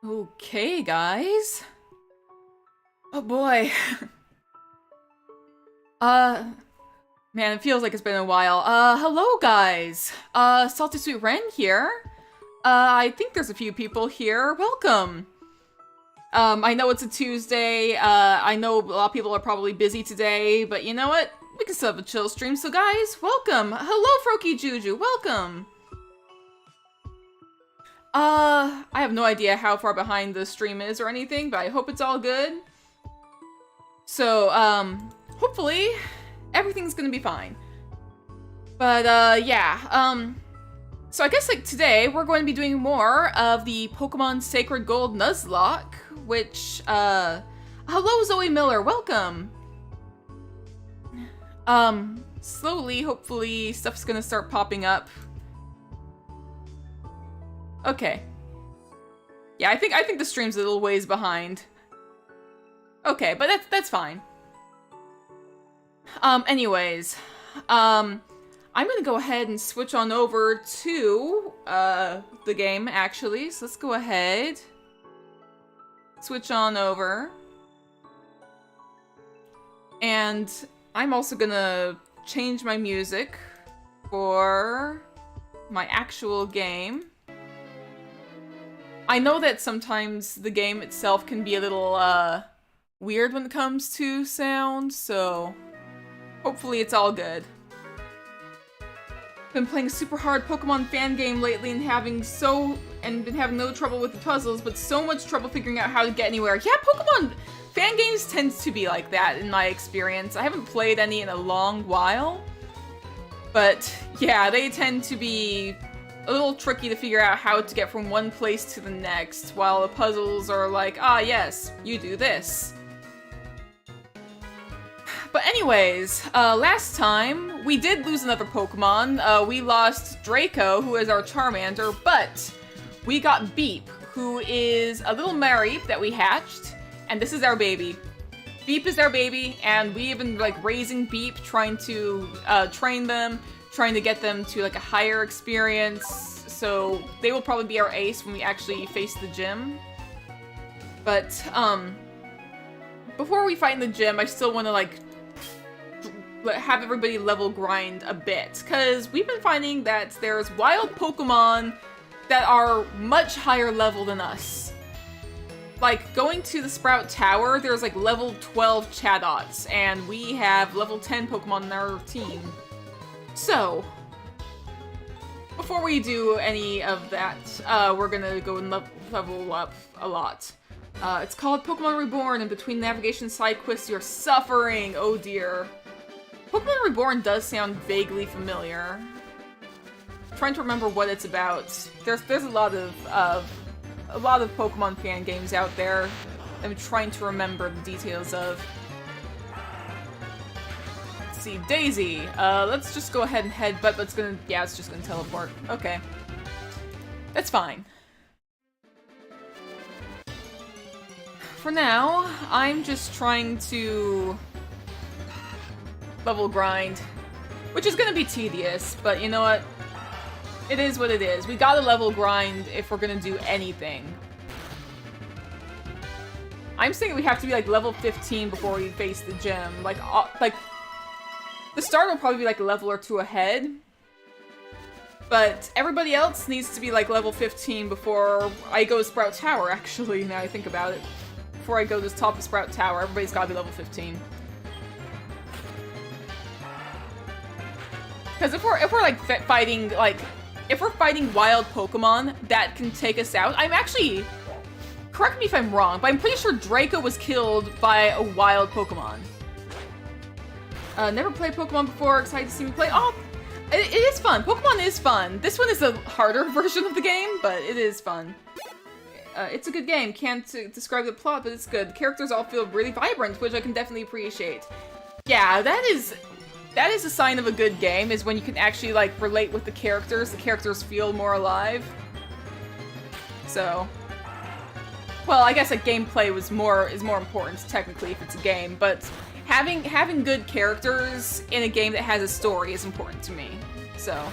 Okay, guys. Oh boy. Man, it feels like it's been a while. Hello guys. Salty Sweet Ren here. I think there's a few people here. Welcome. I know it's a Tuesday. I know a lot of people are probably busy today, but you know what? We can still have a chill stream. So guys, welcome. Hello, Froky Juju. Welcome. I have no idea how far behind the stream is or anything, but I hope it's all good. So, hopefully everything's gonna be fine. But, yeah, so I guess, like, today we're going to be doing more of the Pokemon Sacred Gold Nuzlocke, which, hello Zoe Miller, welcome! Slowly, hopefully, stuff's gonna start popping up. Okay. Yeah, I think the stream's a little ways behind. Okay, but that's fine. Anyways, I'm gonna go ahead and switch on over to the game actually. So let's go ahead, switch on over, and I'm also gonna change my music for my actual game. I know that sometimes the game itself can be a little weird when it comes to sound, so hopefully it's all good. Been playing a super hard Pokemon fan game lately and been having no trouble with the puzzles, but so much trouble figuring out how to get anywhere. Yeah, Pokemon fan games tends to be like that in my experience. I haven't played any in a long while, but yeah, they tend to be a little tricky to figure out how to get from one place to the next, while the puzzles are like, ah yes, you do this. But anyways, last time, we did lose another Pokemon. We lost Draco, who is our Charmander, but we got Beep, who is a little Mareep that we hatched, and this is our baby. Beep is our baby, and we've been, like, raising Beep, trying to train them, trying to get them to, like, a higher experience, so they will probably be our ace when we actually face the gym. But, before we fight in the gym, I still want to, like, have everybody level grind a bit, because we've been finding that there's wild Pokemon that are much higher level than us. Like, going to the Sprout Tower, there's, like, level 12 Chadots, and we have level 10 Pokemon in our team. So, before we do any of that, we're gonna go and level up a lot. It's called Pokemon Reborn, and between navigation side quests, you're suffering. Oh dear. Pokemon Reborn does sound vaguely familiar. I'm trying to remember what it's about. There's a lot of Pokemon fan games out there. I'm trying to remember the details of. See, Daisy. Let's just go ahead and headbutt, but it's just gonna teleport. Okay. That's fine. For now, I'm just trying to level grind, which is gonna be tedious, but you know what? It is what it is. We gotta level grind if we're gonna do anything. I'm saying we have to be like level 15 before we face the gym. Like the start will probably be like a level or two ahead, but everybody else needs to be like level 15 before I go to Sprout Tower, actually, now I think about it. Before I go to the top of Sprout Tower, everybody's gotta be level 15. Because if we're like fighting, if we're fighting wild Pokemon that can take us out, I'm actually, correct me if I'm wrong, but I'm pretty sure Draco was killed by a wild Pokemon. Never played Pokemon before, excited to see me play. Oh, it is fun. Pokemon is fun. This one is a harder version of the game, but it is fun. It's a good game. Can't describe the plot, but it's good. The characters all feel really vibrant, which I can definitely appreciate. Yeah, that is a sign of a good game, is when you can actually, like, relate with the characters feel more alive. So, well, I guess, like, gameplay is more important, technically, if it's a game, but having good characters in a game that has a story is important to me, so.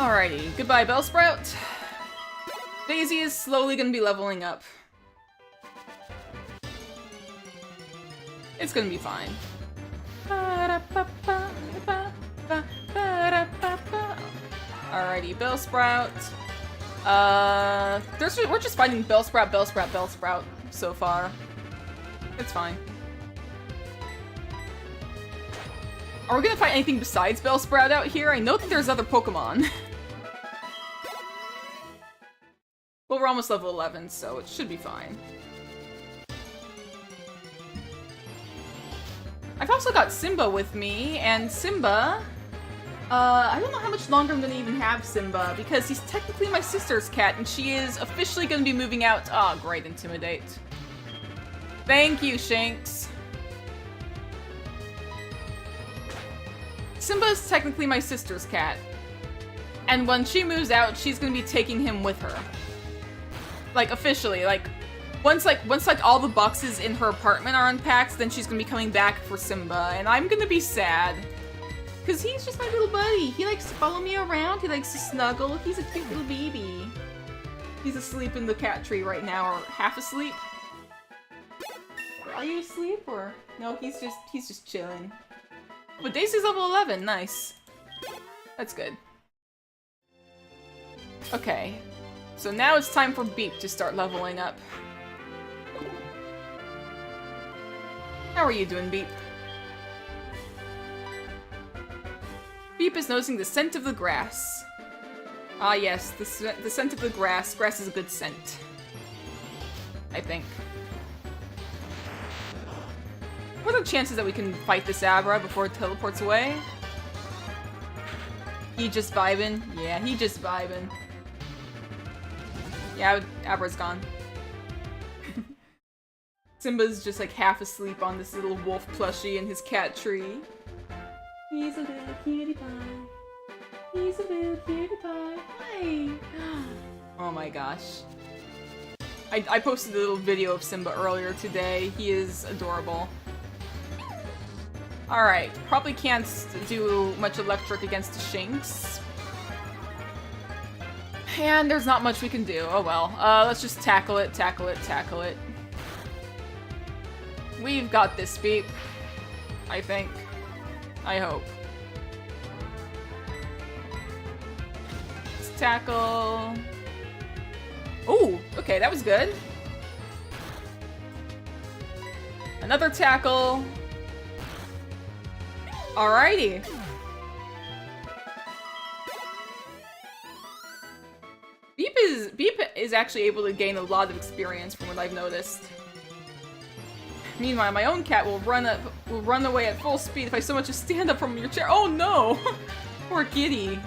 Alrighty, goodbye Bellsprout. Daisy is slowly gonna be leveling up. It's gonna be fine. Alrighty, Bellsprout. We're just fighting Bellsprout so far. It's fine. Are we gonna fight anything besides Bellsprout out here? I know that there's other Pokemon. Well, we're almost level 11, so it should be fine. I've also got Simba with me, and Simba... I don't know how much longer I'm gonna even have Simba, because he's technically my sister's cat, and she is officially gonna be moving out. Oh, great, Intimidate. Thank you, Shanks. Simba is technically my sister's cat. And when she moves out, she's gonna be taking him with her. Like, officially, once all the boxes in her apartment are unpacked, then she's gonna be coming back for Simba, and I'm gonna be sad. Cause he's just my little buddy. He likes to follow me around, he likes to snuggle, he's a cute little baby. He's asleep in the cat tree right now, or half asleep. Are you asleep, or? No, he's just chilling. But Daisy's level 11, nice. That's good. Okay. So now it's time for Beep to start leveling up. How are you doing, Beep? Beep is noticing the scent of the grass. Ah yes, the scent of the grass. Grass is a good scent. I think. What are the chances that we can fight this Abra before it teleports away? He just vibing? Yeah, he just vibing. Yeah, Abra's gone. Simba's just like half asleep on this little wolf plushie in his cat tree. He's a little cutie pie. He's a little cutie pie. Hi! Oh my gosh. I posted a little video of Simba earlier today. He is adorable. Alright, probably can't do much electric against the Shinx. And there's not much we can do. Oh well. Let's just tackle it. We've got this, Beep. I think. I hope. Let's tackle... Ooh, okay, that was good. Another tackle. Alrighty. Beep is actually able to gain a lot of experience from what I've noticed. Meanwhile, my own cat will run away at full speed if I so much as stand up from your chair. Oh no! Poor kitty.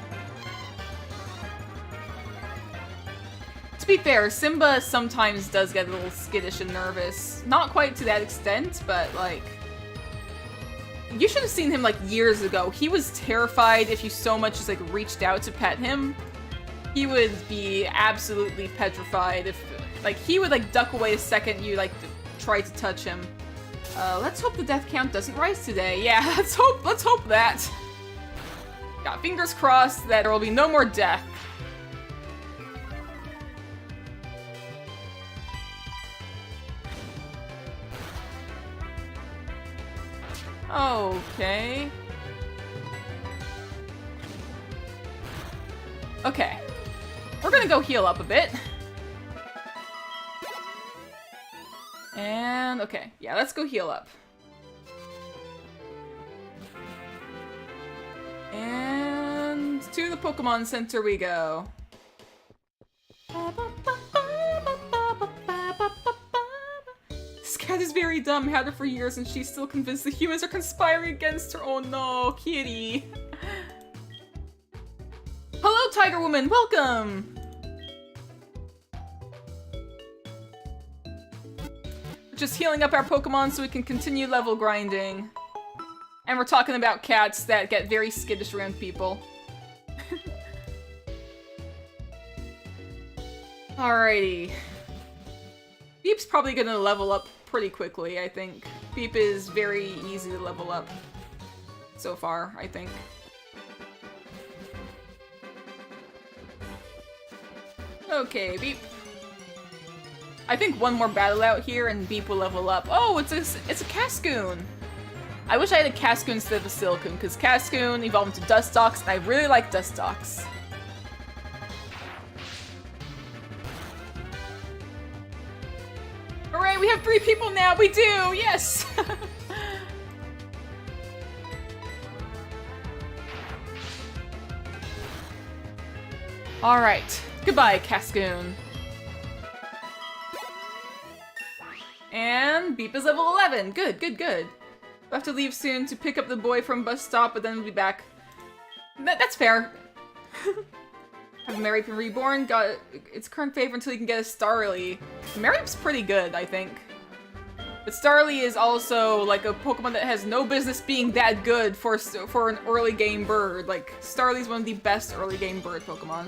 To be fair, Simba sometimes does get a little skittish and nervous. Not quite to that extent, but like... You should have seen him like years ago. He was terrified if you so much as like reached out to pet him. He would be absolutely petrified if... Like, he would like duck away the second you like try to touch him. Let's hope the death count doesn't rise today. Yeah, let's hope that. Got fingers crossed that there will be no more death. Okay. Okay. We're gonna go heal up a bit. And, okay. Yeah, let's go heal up. And to the Pokemon Center we go. This cat is very dumb. Had her for years and she's still convinced the humans are conspiring against her. Oh no, kitty. Hello, Tiger Woman. Welcome. Just healing up our Pokemon so we can continue level grinding. And we're talking about cats that get very skittish around people. Alrighty. Beep's probably gonna level up pretty quickly, I think. Beep is very easy to level up. So far, I think. Okay, Beep. I think one more battle out here and Beep will level up. Oh, it's a Cascoon! I wish I had a Cascoon instead of a Silcoon, because Cascoon evolved into Dustox, and I really like Dustox. Hooray, we have 3 people now! We do! Yes! Alright. Goodbye, Cascoon. And Beep is level 11. Good, good, good. We'll have to leave soon to pick up the boy from bus stop, but then we'll be back. That's fair. Have Mareep been reborn? Got its current favorite until you can get a Starly. Mareep's pretty good, I think. But Starly is also like a Pokemon that has no business being that good for an early game bird. Like, Starly's one of the best early game bird Pokemon.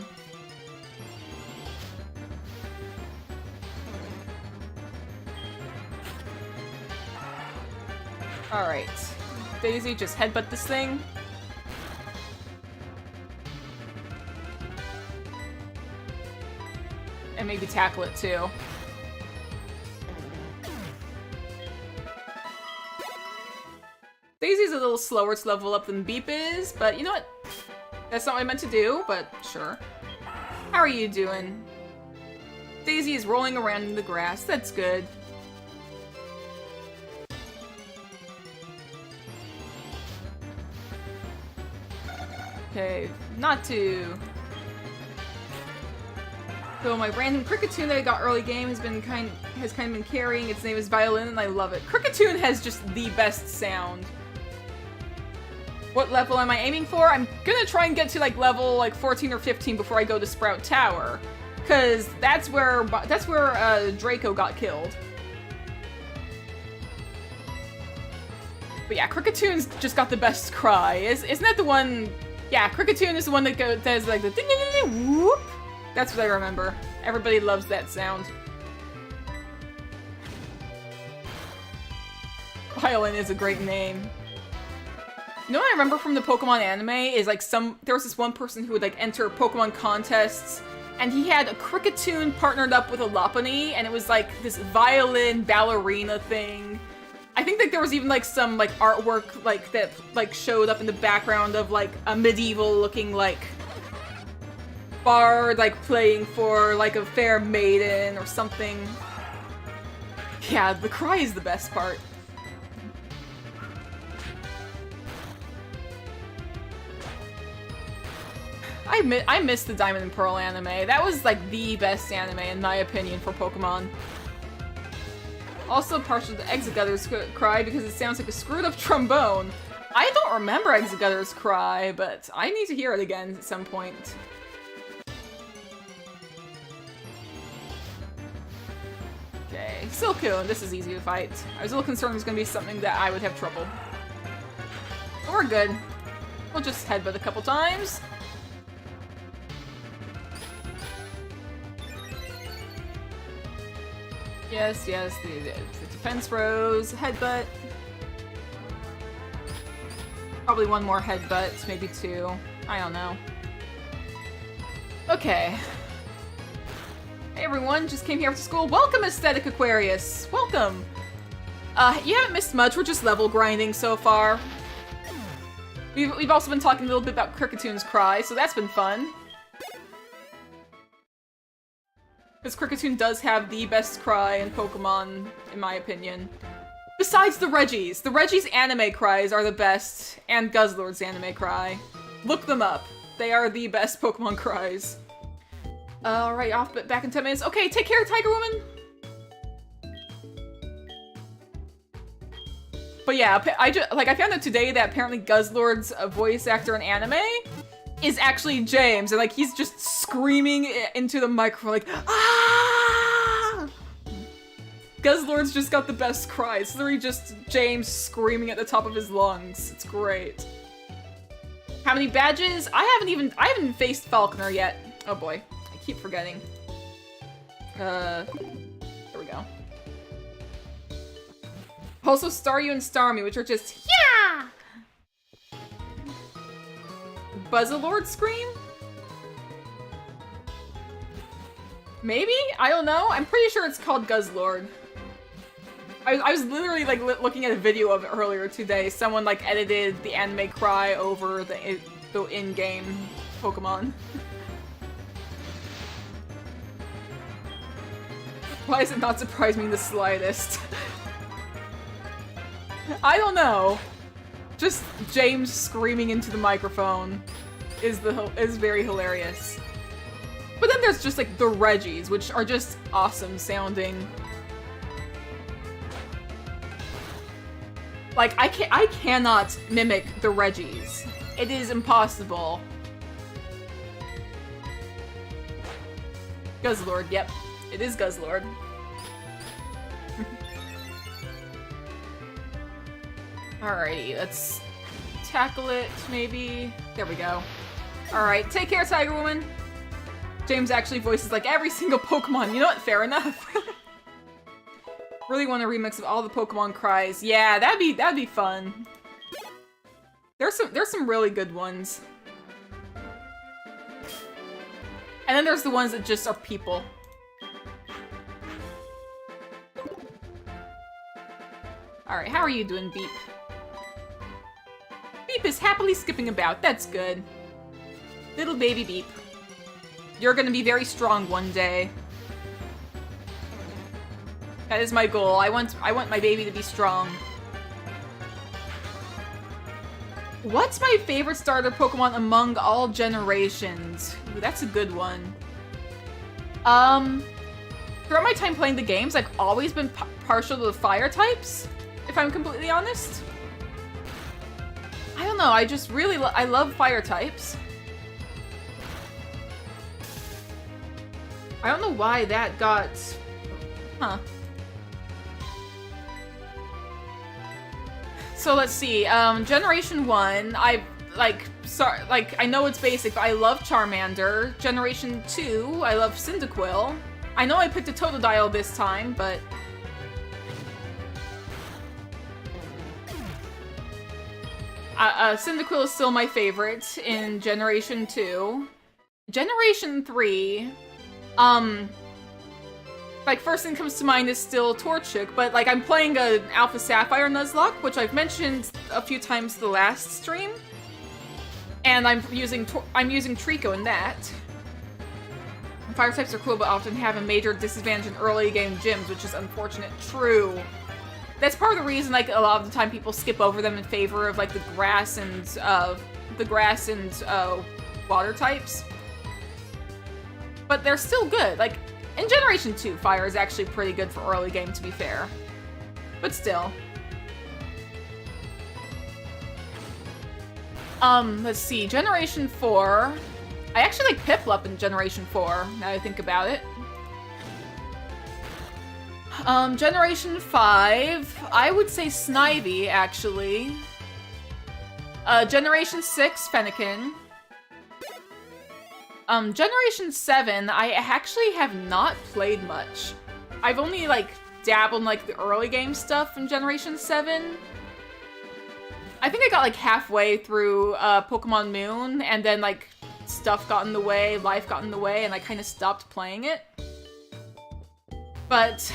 Alright. Daisy, just headbutt this thing. And maybe tackle it too. Daisy's a little slower to level up than Beep is, but you know what? That's not what I meant to do, but sure. How are you doing? Daisy is rolling around in the grass. That's good. Okay, not to. So my random Kricketune that I got early game has kind of been carrying. Its name is Violin, and I love it. Kricketune has just the best sound. What level am I aiming for? I'm gonna try and get to like level 14 or 15 before I go to Sprout Tower, cause that's where Draco got killed. But yeah, Kricketune just got the best cry. Isn't that the one? Yeah, Kricketune is the one that does like the ding ding ding ding whoop. That's what I remember. Everybody loves that sound. Violin is a great name. You know what I remember from the Pokemon anime is like there was this one person who would like enter Pokemon contests, and he had a Kricketune partnered up with a Lopunny, and it was like this violin ballerina thing. I think that there was even like some like artwork like that like showed up in the background of like a medieval looking like bard like playing for like a fair maiden or something. Yeah, the cry is the best part. I miss the Diamond and Pearl anime. That was like the best anime in my opinion for Pokemon. Also partial to Exegutter's cry because it sounds like a screwed up trombone. I don't remember Exegutter's cry, but I need to hear it again at some point. Okay, Silcoon, this is easy to fight. I was a little concerned it was going to be something that I would have trouble. But we're good. We'll just headbutt a couple times. Yes, yes, the defense rose, headbutt. Probably one more headbutt, maybe 2. I don't know. Okay. Hey everyone, just came here after school. Welcome, Aesthetic Aquarius! Welcome! You haven't missed much, we're just level grinding so far. We've also been talking a little bit about Kricketune cry, so that's been fun. Because Kricketune does have the best cry in Pokemon, in my opinion. Besides the Regis. The Regis anime cries are the best, and Guzzlord's anime cry. Look them up. They are the best Pokemon cries. Alright, back in 10 minutes. Okay, take care, Tiger Woman! But yeah, I found out today that apparently Guzzlord's voice actor in anime is actually James, and like he's just screaming into the microphone like, ah! Guzzlord's just got the best cry. It's literally just James screaming at the top of his lungs. It's great. How many badges? I haven't faced Falconer yet. Oh boy, I keep forgetting. There we go. Also Staryu and Starmie, which are just, yeah! Buzzalord scream? Maybe? I don't know. I'm pretty sure it's called Guzzlord. I was literally like looking at a video of it earlier today. Someone like edited the anime cry over the in-game Pokemon. Why does it not surprise me the slightest? I don't know. Just James screaming into the microphone is very hilarious. But then there's just like the Reggies, which are just awesome sounding. Like I cannot mimic the Reggies. It is impossible. Guzzlord, yep. It is Guzzlord. Alrighty, let's tackle it, maybe. There we go. Alright, take care, Tiger Woman. James actually voices like every single Pokemon. You know what? Fair enough. Really want a remix of all the Pokemon cries. Yeah, that'd be fun. There's some really good ones. And then there's the ones that just are people. Alright, how are you doing, Beep? Beep is happily skipping about. That's good. Little baby Beep. You're gonna be very strong one day. That is my goal. I want my baby to be strong. What's my favorite starter Pokemon among all generations? Ooh, that's a good one. Throughout my time playing the games, I've always been partial to the fire types, if I'm completely honest. I don't know, I just really I love fire types. I don't know why that got... Huh. So let's see, Generation 1, I know it's basic, but I love Charmander. Generation 2, I love Cyndaquil. I know I picked a Totodile this time, but... Cyndaquil is still my favorite in Generation 2. Generation 3, like, first thing that comes to mind is still Torchic, but, like, I'm playing an Alpha Sapphire Nuzlocke, which I've mentioned a few times the last stream. And I'm using Trico in that. Fire types are cool, but often have a major disadvantage in early game gyms, which is unfortunate. True. That's part of the reason, like, a lot of the time people skip over them in favor of, like, the grass and water types. But they're still good. Like, in Generation 2, fire is actually pretty good for early game, to be fair. But still. Let's see. Generation 4. I actually like Piplup in Generation 4, now I think about it. Generation 5. I would say Snivy, actually. Generation 6, Fennekin. Generation 7, I actually have not played much. I've only, like, dabbled in, like, the early game stuff in Generation 7. I think I got, like, halfway through, Pokemon Moon, and then, like, stuff got in the way, life got in the way, and I kind of stopped playing it. But,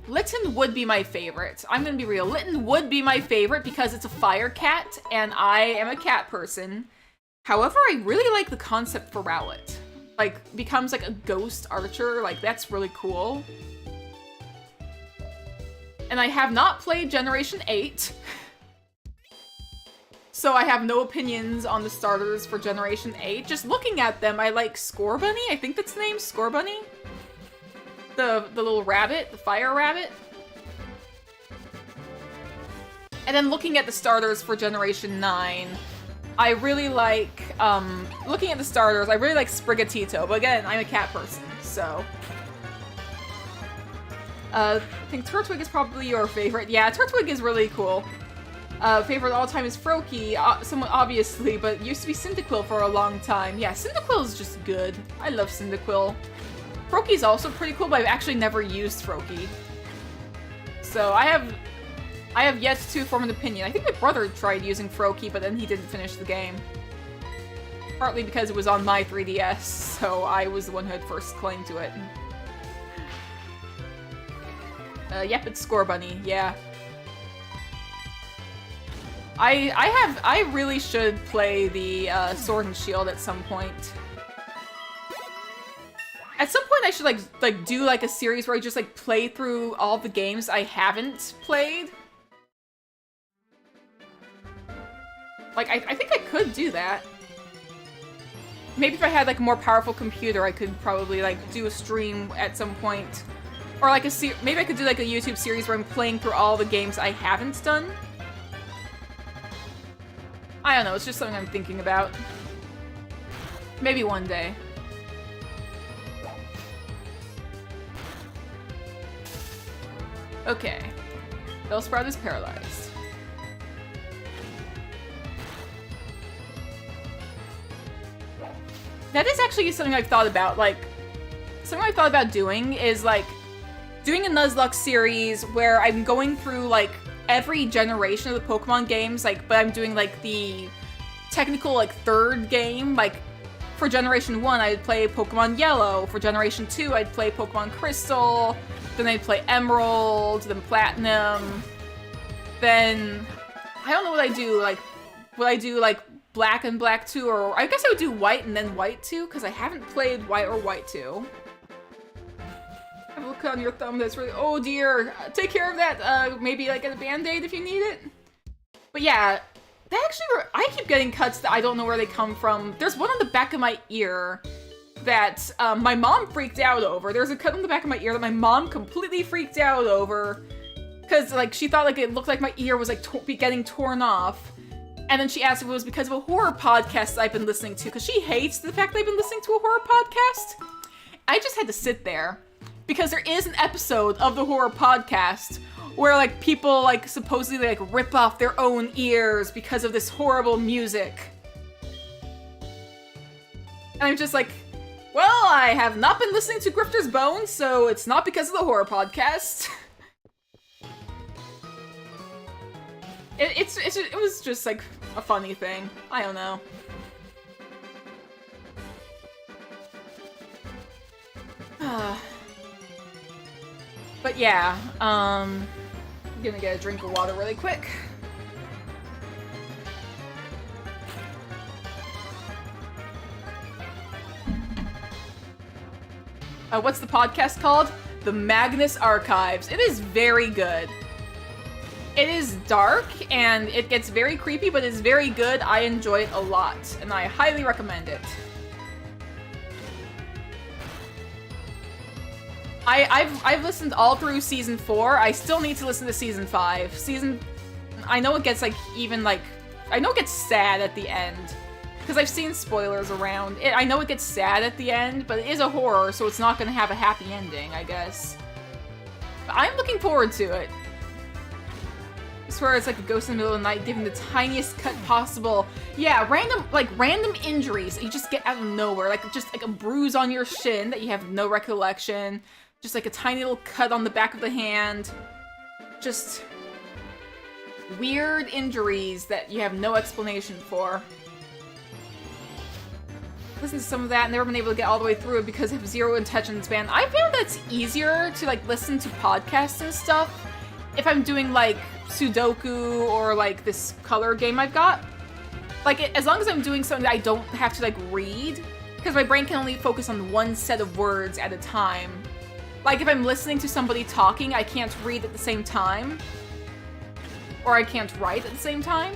Litten would be my favorite. I'm gonna be real. Litten would be my favorite because it's a fire cat, and I am a cat person. However, I really like the concept for Rowlet. Like, becomes like a ghost archer. Like, that's really cool. And I have not played Generation 8. So I have no opinions on the starters for Generation 8. Just looking at them, I like Scorbunny. I think that's the name, Scorbunny. The little rabbit, the fire rabbit. And then looking at the starters for Generation 9, I really like, looking at the starters, I really like Sprigatito, but again, I'm a cat person, so. I think Turtwig is probably your favorite. Yeah, Turtwig is really cool. Favorite of all time is Froakie, somewhat obviously, but used to be Cyndaquil for a long time. Yeah, Cyndaquil is just good. I love Cyndaquil. Froakie's also pretty cool, but I've actually never used Froakie. So I have yet to form an opinion. I think my brother tried using Froakie, but then he didn't finish the game. Partly because it was on my 3DS, so I was the one who had first claim to it. Yep, it's Score Bunny, yeah. I really should play the Sword and Shield at some point. At some point I should like do like a series where I just like play through all the games I haven't played. Like I think I could do that. Maybe if I had like a more powerful computer, I could probably like do a stream at some point. Or like maybe I could do like a YouTube series where I'm playing through all the games I haven't done. I don't know, it's just something I'm thinking about. Maybe one day. Okay. Bellsprout is paralyzed. That is actually something I've thought about, like, something I've thought about doing is, like, doing a Nuzlocke series where I'm going through, like, every generation of the Pokemon games, like, but I'm doing, like, the technical, like, third game, like, for Generation 1, I'd play Pokemon Yellow, for Generation 2, I'd play Pokemon Crystal, then I'd play Emerald, then Platinum, then, I don't know what I do, like, would I do, like, Black and Black 2, or I guess I would do White and then White 2, because I haven't played White or White 2. Have a look on your thumb, that's really, oh dear, take care of that, maybe like get a band-aid if you need it. But yeah, that actually, I keep getting cuts that I don't know where they come from. There's one on the back of my ear that my mom freaked out over. There's a cut on the back of my ear that my mom completely freaked out over, because like she thought like it looked like my ear was like getting torn off. And then she asked if it was because of a horror podcast I've been listening to, because she hates the fact that I've been listening to a horror podcast. I just had to sit there, because there is an episode of the horror podcast where, like, people, like, supposedly, like, rip off their own ears because of this horrible music. And I'm just like, well, I have not been listening to Grifter's Bones, so it's not because of the horror podcast. It was just, like, a funny thing. I don't know. But yeah, I'm gonna get a drink of water really quick. What's the podcast called? The Magnus Archives. It is very good. It is dark, and it gets very creepy, but it's very good. I enjoy it a lot, and I highly recommend it. I've listened all through Season 4. I still need to listen to Season 5. I know it gets, like, even, like... I know it gets sad at the end. Because I've seen spoilers around. I know it gets sad at the end, but it is a horror, so it's not gonna have a happy ending, I guess. But I'm looking forward to it. I swear it's like a ghost in the middle of the night giving the tiniest cut possible. Yeah, random injuries that you just get out of nowhere. Like, just like a bruise on your shin that you have no recollection. Just like a tiny little cut on the back of the hand. Just weird injuries that you have no explanation for. Listen to some of that and never been able to get all the way through it because I have zero attention span. I found that's easier to like listen to podcasts and stuff if I'm doing like Sudoku or like this color game I've got. Like, as long as I'm doing something that I don't have to like read, because my brain can only focus on one set of words at a time. Like, if I'm listening to somebody talking, I can't read at the same time. Or I can't write at the same time.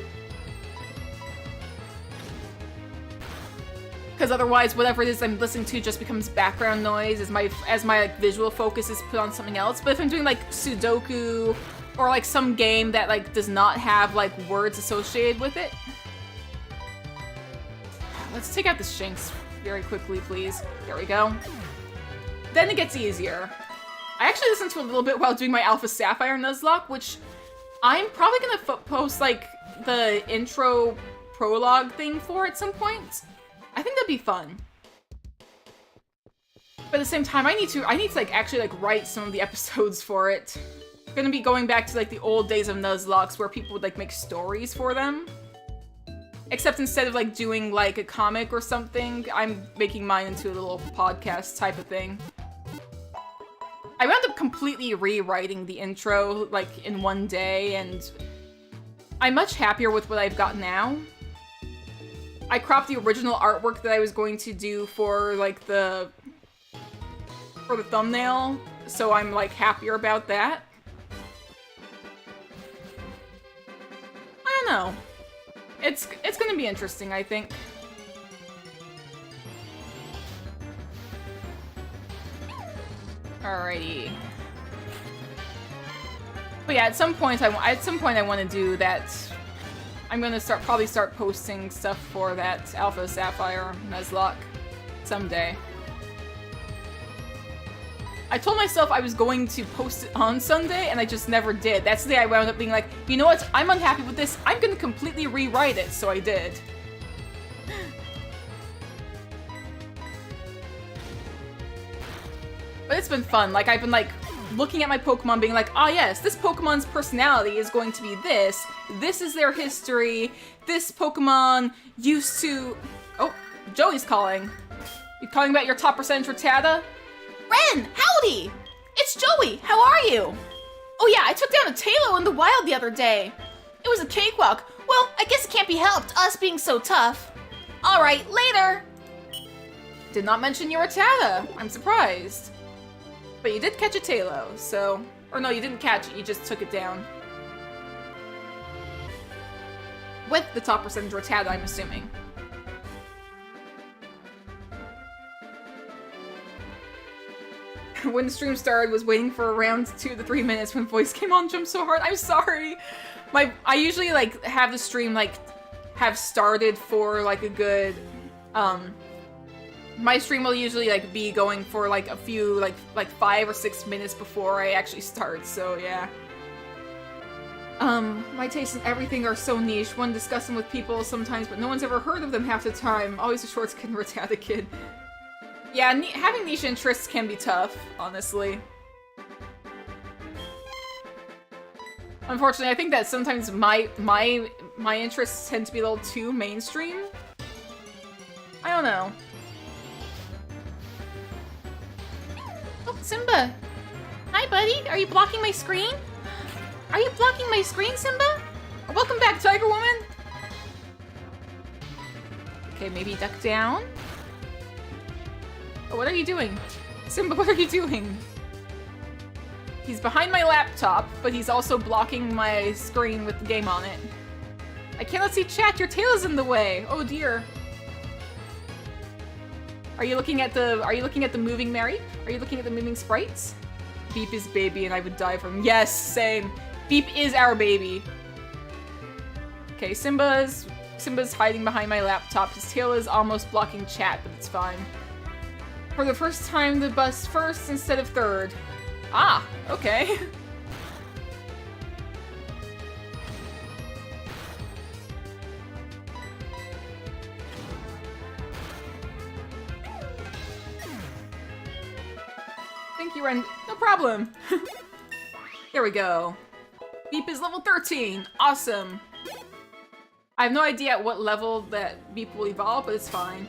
Because otherwise, whatever it is I'm listening to just becomes background noise as my like, visual focus is put on something else. But if I'm doing, like, Sudoku or, like, some game that, like, does not have, like, words associated with it. Let's take out the Shinx very quickly, please. There we go. Then it gets easier. I actually listened to a little bit while doing my Alpha Sapphire Nuzlocke, which I'm probably gonna post, like, the intro prologue thing for at some point. I think that'd be fun. But at the same time, I need to like, actually, like, write some of the episodes for it. I'm gonna be going back to, like, the old days of Nuzlocks where people would, like, make stories for them. Except instead of like doing like a comic or something, I'm making mine into a little podcast type of thing. I wound up completely rewriting the intro like in one day, and I'm much happier with what I've got now. I cropped the original artwork that I was going to do for like for the thumbnail, so I'm like happier about that. I don't know. It's gonna be interesting, I think. Alrighty. But yeah, at some point I want to do that. I'm gonna probably start posting stuff for that Alpha Sapphire Nuzlocke someday. I told myself I was going to post it on Sunday, and I just never did. That's the day I wound up being like, you know what? I'm unhappy with this. I'm gonna completely rewrite it, so I did. But it's been fun. Like, I've been like looking at my Pokemon being like, ah yes, this Pokemon's personality is going to be this. This is their history. This Pokemon used to... Oh, Joey's calling. You calling about your top percentage Rattata? Ren, howdy! It's Joey, how are you? Oh yeah, I took down a Talo in the wild the other day. It was a cakewalk. Well, I guess it can't be helped, us being so tough. Alright, later! Did not mention your Rattata. I'm surprised. But you did catch a Talo, so... Or no, you didn't catch it, you just took it down. With the top percentage Rattata, I'm assuming. When the stream started, was waiting for around 2 to 3 minutes when voice came on, jumped so hard. I'm sorry! I usually, like, have the stream, like, have started for, like, a good, my stream will usually, like, be going for, like, a few, like 5 or 6 minutes before I actually start, so yeah. My tastes in everything are so niche. One discuss them with people sometimes, but no one's ever heard of them half the time. Always a short skin Rattata kid. Yeah, having niche interests can be tough, honestly. Unfortunately, I think that sometimes my interests tend to be a little too mainstream. I don't know. Oh, Simba! Hi, buddy. Are you blocking my screen? Are you blocking my screen, Simba? Welcome back, Tiger Woman! Okay, maybe duck down. Oh, what are you doing? Simba, what are you doing? He's behind my laptop, but he's also blocking my screen with the game on it. I cannot see chat, your tail is in the way! Oh dear. Are you looking at the moving Mary? Are you looking at the moving sprites? Beep is baby and I would die from— Yes, same! Beep is our baby. Okay, Simba's hiding behind my laptop. His tail is almost blocking chat, but it's fine. For the first time, the bus first instead of third. Ah, okay. Thank you, Ren. No problem. There we go. Beep is level 13. Awesome. I have no idea at what level that Beep will evolve, but it's fine.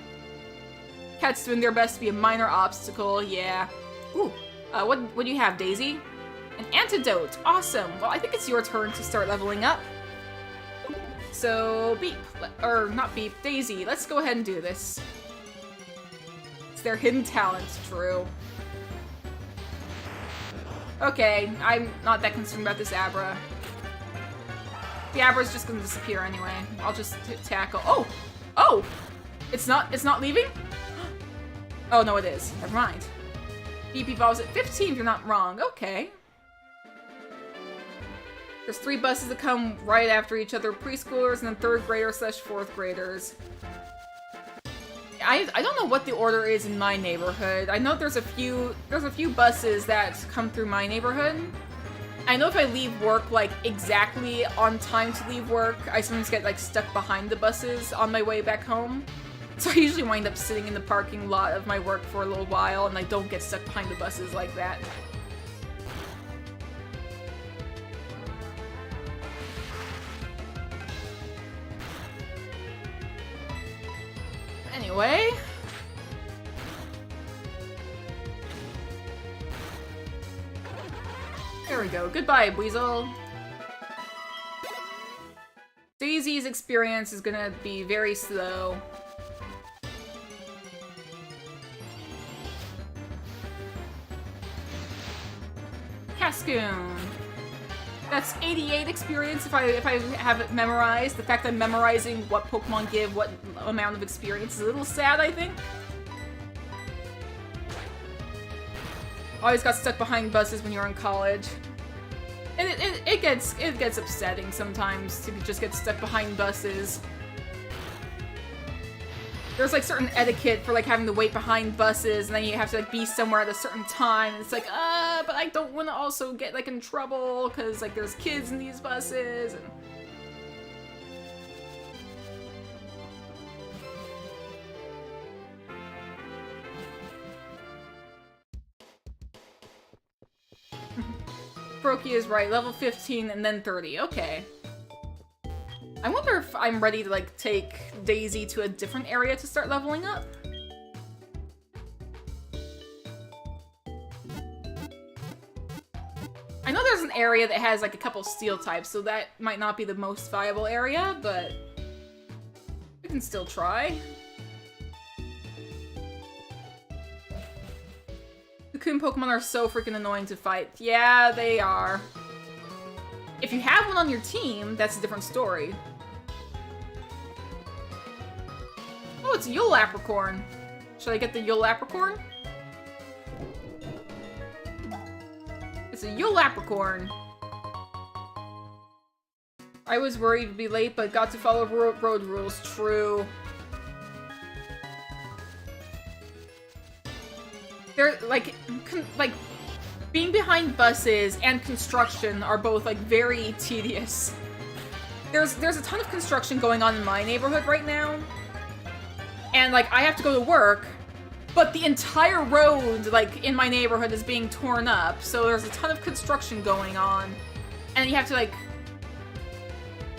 Cats doing their best to be a minor obstacle, yeah. Ooh, what do you have, Daisy? An antidote, awesome. Well, I think it's your turn to start leveling up. So, Beep, or not Beep, Daisy, let's go ahead and do this. It's their hidden talent, true. Okay, I'm not that concerned about this Abra. The Abra's just gonna disappear anyway. I'll just tackle— Oh! Oh! It's not leaving? Oh, no, it is. Never mind. Beep evolves at 15 if you're not wrong. Okay. There's 3 buses that come right after each other. Preschoolers and then 3rd graders / 4th graders. I don't know what the order is in my neighborhood. I know there's a few buses that come through my neighborhood. I know if I leave work, like, exactly on time to leave work, I sometimes get, like, stuck behind the buses on my way back home. So I usually wind up sitting in the parking lot of my work for a little while, and I don't get stuck behind the buses like that. Anyway. There we go. Goodbye, Weasel. Daisy's experience is gonna be very slow. Cascoon. That's 88 experience if I have it memorized. The fact that I'm memorizing what Pokemon give what amount of experience is a little sad, I think. Always got stuck behind buses when you were in college. And it gets upsetting sometimes to just get stuck behind buses. There's like certain etiquette for like having to wait behind buses, and then you have to like be somewhere at a certain time. And it's like, but I don't want to also get like in trouble because like there's kids in these buses. And... Brokey is right, level 15 and then 30, okay. I wonder if I'm ready to like take Daisy to a different area to start leveling up. I know there's an area that has like a couple steel types, so that might not be the most viable area, but we can still try. Cocoon Pokemon are so freaking annoying to fight. Yeah, they are. If you have one on your team, that's a different story. Oh, it's a Yulapricorn. Should I get the Yulapricorn? It's a Yulapricorn. I was worried to be late, but got to follow road rules. True. They're like being behind buses and construction are both like very tedious. There's a ton of construction going on in my neighborhood right now, and like I have to go to work, but the entire road like in my neighborhood is being torn up, so there's a ton of construction going on, and you have to like.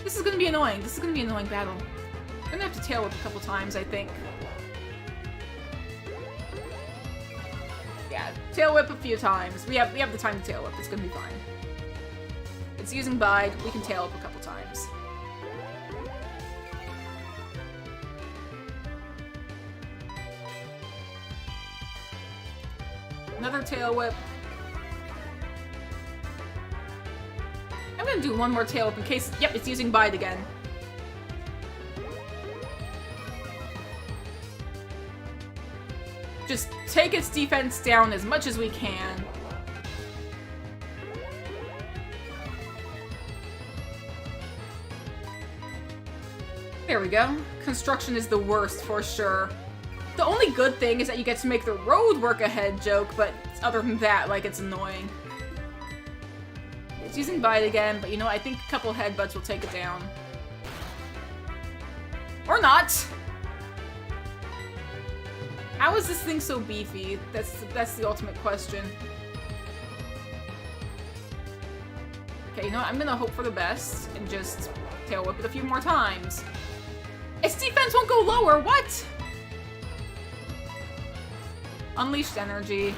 This is gonna be annoying. This is gonna be an annoying battle. I'm gonna have to tail whip a couple times, I think. Yeah, tail whip a few times. We have the time to tail whip. It's gonna be fine. It's using Bide. We can tail whip a couple times. Another tail whip. I'm gonna do one more tail whip in case. Yep, it's using Bide again. Just take its defense down as much as we can. There we go. Construction is the worst for sure. The only good thing is that you get to make the road work ahead joke, but other than that, like, it's annoying. It's using Bite again, but you know, I think a couple headbutts will take it down. Or not! How is this thing so beefy? That's the ultimate question. Okay, you know what? I'm gonna hope for the best and just tail whip it a few more times. Its defense won't go lower, what? Unleashed energy.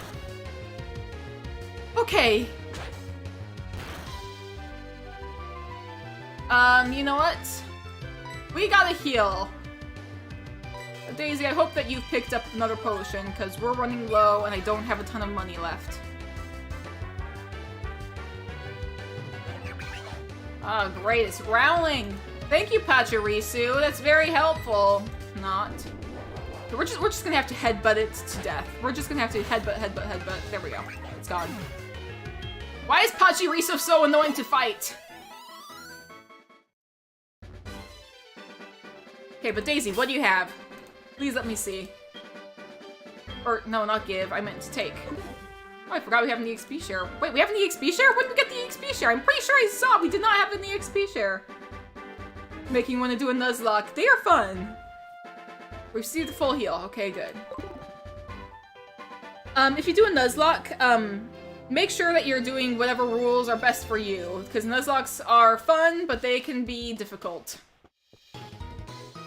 Okay. You know what? We gotta heal. Daisy, I hope that you've picked up another potion, because we're running low and I don't have a ton of money left. Ah, great, it's growling! Thank you, Pachirisu, that's very helpful. Not. We're just gonna have to headbutt it to death. We're just gonna have to headbutt. There we go. It's gone. Why is Pachirisu so annoying to fight? Okay, but Daisy, what do you have? Please let me see. Or, no, not give. I meant to take. Oh, I forgot we have an EXP share. Wait, we have an EXP share? When did we get the EXP share? I'm pretty sure I saw we did not have an EXP share. Making you want to do a Nuzlocke. They are fun. We received the full heal. Okay, good. If you do a Nuzlocke, make sure that you're doing whatever rules are best for you. Because Nuzlocks are fun, but they can be difficult.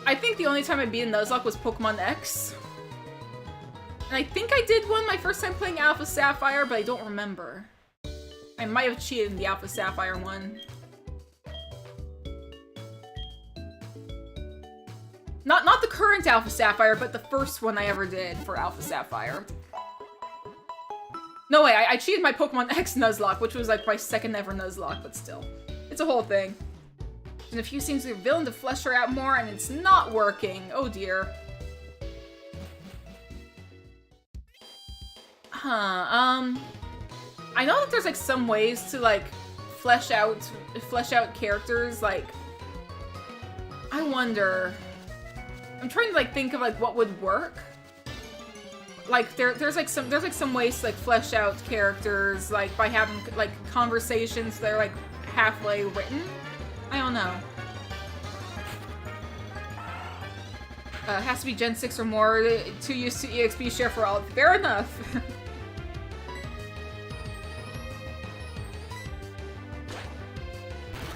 I think the only time I beat a Nuzlocke was Pokemon X. And I think I did one my first time playing Alpha Sapphire, but I don't remember. I might have cheated in the Alpha Sapphire one. Not the current Alpha Sapphire, but the first one I ever did for Alpha Sapphire. No way, I cheated my Pokemon X Nuzlocke, which was like my second ever Nuzlocke, but still. It's a whole thing. And a few scenes with your villain to flesh her out more, and it's not working. Oh dear. Huh, I know that there's like some ways to like flesh out characters, like I wonder. I'm trying to like think of like what would work. Like there's some ways to like flesh out characters like by having like conversations that are like halfway written. I don't know. Has to be Gen 6 or more to use to EXP share for all. Fair enough.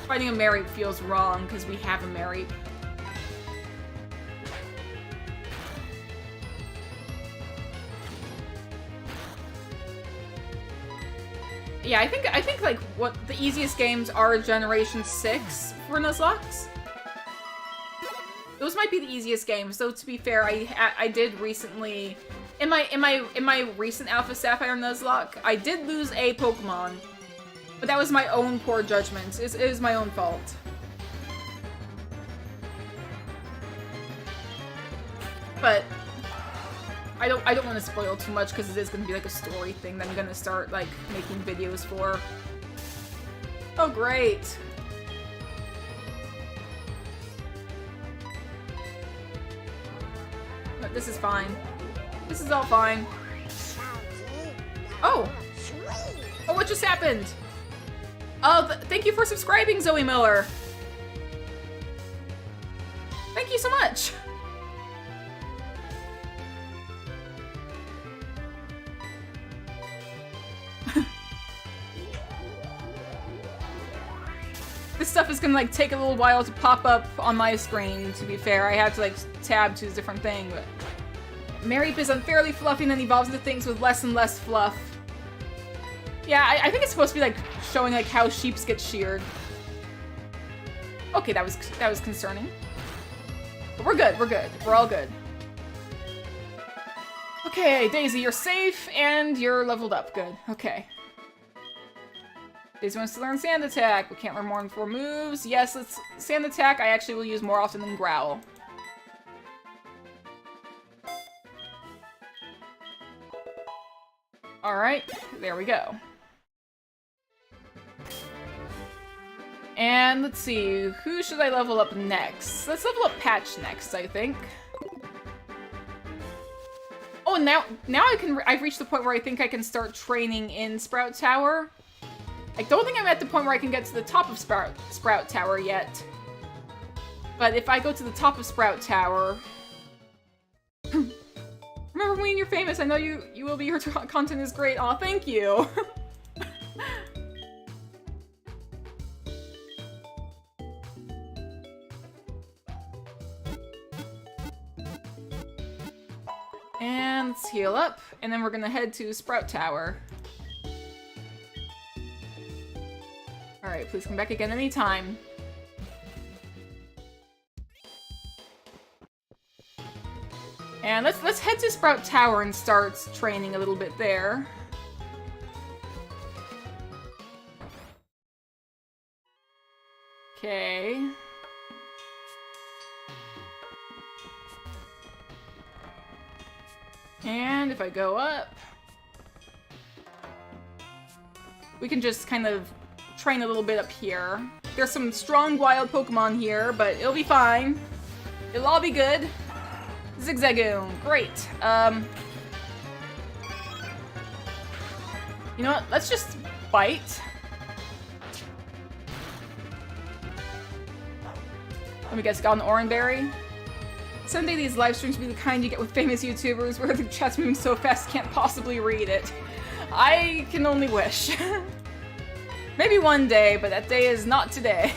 Fighting a Mareep feels wrong because we have a Mareep. Yeah, I think like what the easiest games are Generation 6 for Nuzlocke. Those might be the easiest games. Though to be fair, I did recently in my recent Alpha Sapphire Nuzlocke, I did lose a Pokemon. But that was my own poor judgment. It is my own fault. But I don't want to spoil too much because it is going to be like a story thing that I'm going to start like making videos for. Oh great. But this is fine. This is all fine. Oh! Oh, what just happened? Oh, thank you for subscribing, Zoe Miller. Thank you so much. This stuff is gonna like take a little while to pop up on my screen, to be fair. I have to like tab to a different thing, but Mareep is unfairly fluffy and then evolves into things with less and less fluff. Yeah, I think it's supposed to be like showing like how sheeps get sheared. Okay, that was concerning. But we're good, we're good. We're all good. Okay, Daisy, you're safe and you're leveled up. Good. Okay. Daisy wants to learn Sand Attack, but can't learn more than 4 moves. Yes, it's Sand Attack I actually will use more often than Growl. Alright, there we go. And let's see, who should I level up next? Let's level up Patch next, I think. Oh, now I've reached the point where I think I can start training in Sprout Tower. I don't think I'm at the point where I can get to the top of Sprout Tower yet. But if I go to the top of Sprout Tower... Remember when you're famous, I know you will be, your content is great. Aw, thank you! And let's heal up, and then we're gonna head to Sprout Tower. Alright, please come back again anytime. And let's head to Sprout Tower and start training a little bit there. Okay. And if I go up, we can just kind of train a little bit up here. There's some strong wild Pokemon here, but it'll be fine. It'll all be good. Zigzagoon, great. You know what? Let's just bite. Let me guess, got an Oranberry? Someday these live streams will be the kind you get with famous YouTubers where the chat's moving so fast you can't possibly read it. I can only wish. Maybe one day, but that day is not today.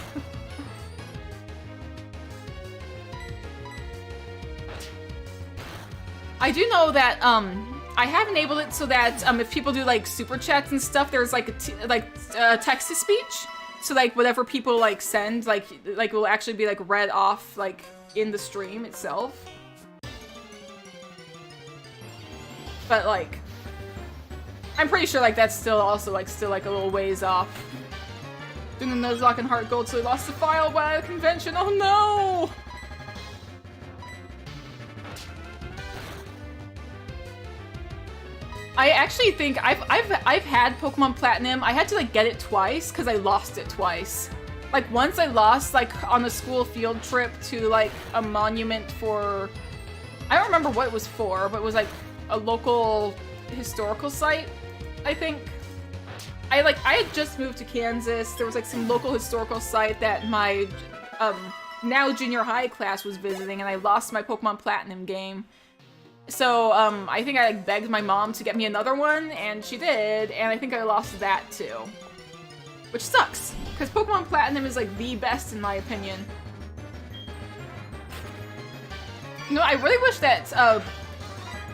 I do know that, I have enabled it so that, if people do, like, super chats and stuff, there's, like, text-to-speech. So, like, whatever people, like, send, like, will actually be, like, read off, like, in the stream itself. But, like, I'm pretty sure, like, that's still also, like, still, like, a little ways off. Doing the Nuzlocke and Heart Gold, so we lost the file while at a convention. Oh, no! I actually think I've had Pokemon Platinum. I had to, like, get it twice because I lost it twice. Like, once I lost, like, on a school field trip to, like, a monument for... I don't remember what it was for, but it was, like, a local historical site, I think. I had just moved to Kansas. There was, like, some local historical site that my, now junior high class was visiting, and I lost my Pokemon Platinum game. So, I think I, like, begged my mom to get me another one, and she did, and I think I lost that, too. Which sucks, because Pokemon Platinum is, like, the best, in my opinion. You know, I really wish that,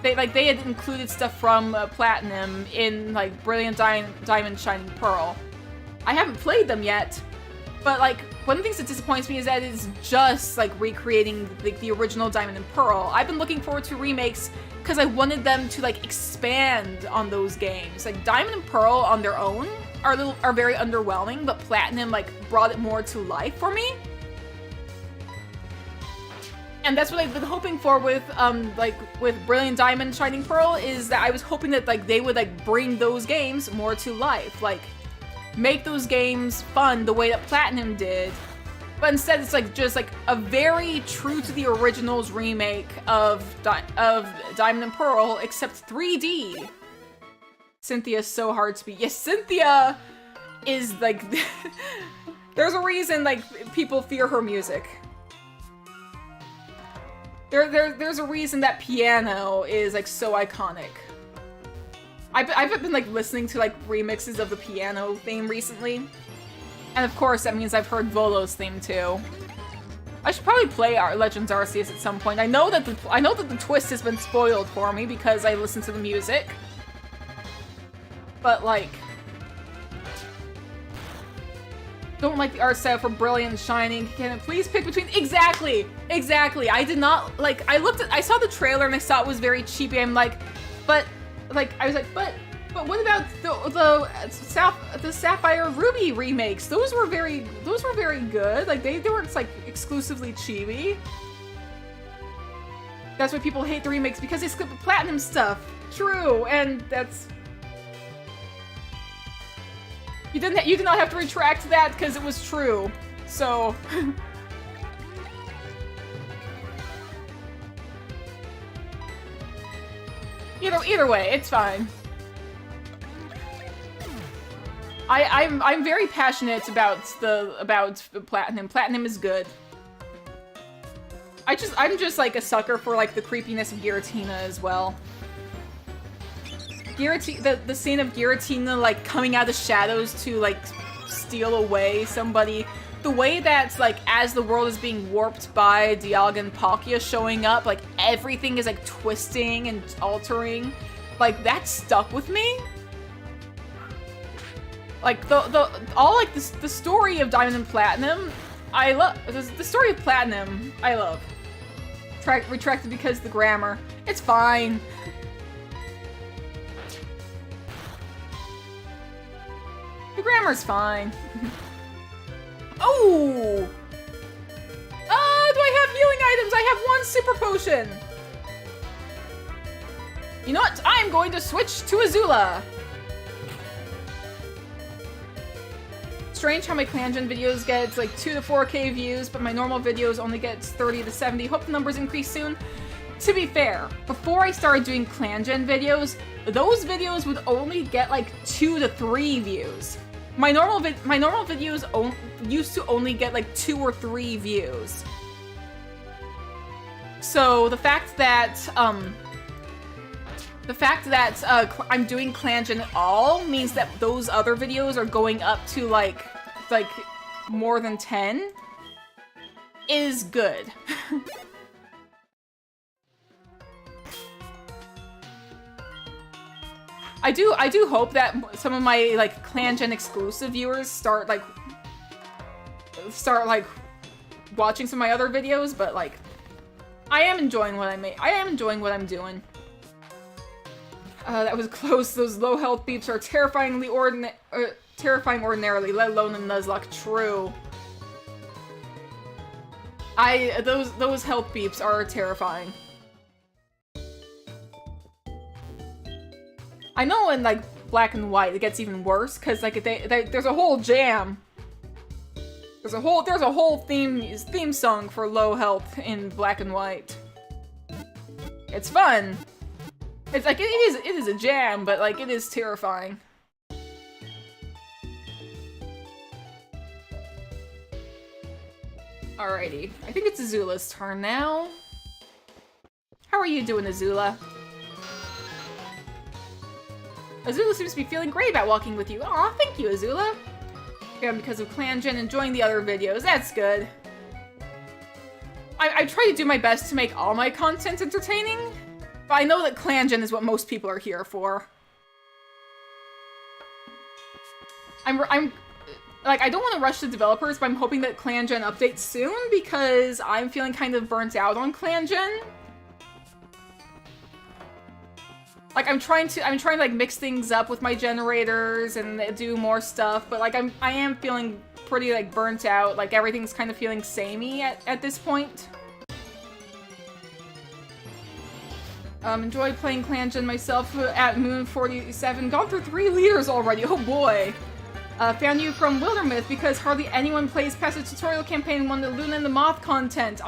they had included stuff from Platinum in, like, Brilliant Diamond, Shining Pearl. I haven't played them yet, but, like, one of the things that disappoints me is that it's just, like, recreating the original Diamond and Pearl. I've been looking forward to remakes because I wanted them to, like, expand on those games. Like, Diamond and Pearl on their own are very underwhelming, but Platinum, like, brought it more to life for me. And that's what I've been hoping for with, like, with Brilliant Diamond, Shining Pearl, is that I was hoping that, like, they would, like, bring those games more to life. Like, make those games fun the way that Platinum did. But instead, it's, like, just, like, a very true to the originals remake of Diamond and Pearl, except 3D. Cynthia's so hard to beat. Yes, Cynthia is, like... There's a reason, like, people fear her music. There's a reason that piano is, like, so iconic. I've been, like, listening to, like, remixes of the piano theme recently. And of course, that means I've heard Volo's theme, too. I should probably play Legends Arceus at some point. I know that the twist has been spoiled for me because I listened to the music. But, like... Don't like the art style for Brilliant and Shining. Can it please pick between... Exactly! Exactly! I did not... Like, I saw the trailer and I saw it was very cheapy. I'm like... But... Like, I was like, but what about the Sapphire Ruby remakes? Those were very good. Like, they weren't, like, exclusively chibi. That's why people hate the remakes, because they skip the Platinum stuff. True, and that's... You did not have to retract that because it was true. So... Either way, it's fine. I'm very passionate about Platinum. Platinum is good. I'm just like a sucker for like the creepiness of Giratina as well. The scene of Giratina like coming out of the shadows to like steal away somebody. The way that's, like, as the world is being warped by Dialga and Palkia showing up, like, everything is, like, twisting and altering. Like, that stuck with me. Like, the story of Diamond and Platinum, I love. The story of Platinum, I love. Retracted because the grammar. It's fine. The grammar's fine. Oh! Do I have healing items? I have one super potion! You know what? I'm going to switch to Azula! Strange how my ClanGen videos get like 2 to 4K views, but my normal videos only get 30 to 70. Hope the numbers increase soon. To be fair, before I started doing ClanGen videos, those videos would only get like 2 to 3 views. My normal videos used to only get like 2 or 3 views. So the fact that I'm doing ClanGen at all means that those other videos are going up to like more than 10 is good. I do hope that some of my like Clan Gen exclusive viewers start like watching some of my other videos, but like I am enjoying what I make. I am enjoying what I'm doing. That was close. Those low health beeps are terrifying ordinarily, let alone in Nuzlocke. True. Those health beeps are terrifying. I know in like Black and White it gets even worse because like there's a whole jam. There's a whole theme song for low health in Black and White. It's fun. It's like it is a jam, but like it is terrifying. Alrighty, I think it's Azula's turn now. How are you doing, Azula? Azula seems to be feeling great about walking with you. Aw, thank you, Azula. Yeah, because of Clan Gen, enjoying the other videos. That's good. I try to do my best to make all my content entertaining, but I know that Clan Gen is what most people are here for. I'm like, I don't want to rush the developers, but I'm hoping that Clan Gen updates soon because I'm feeling kind of burnt out on Clan Gen. Like, I'm trying to like mix things up with my generators and do more stuff, but like I am feeling pretty like burnt out. Like everything's kind of feeling samey at this point. Enjoyed playing Clan Gen myself at Moon 47. Gone through 3 leaders already. Oh boy. Found you from Wildermyth because hardly anyone plays past the tutorial campaign and won the Luna and the Moth content.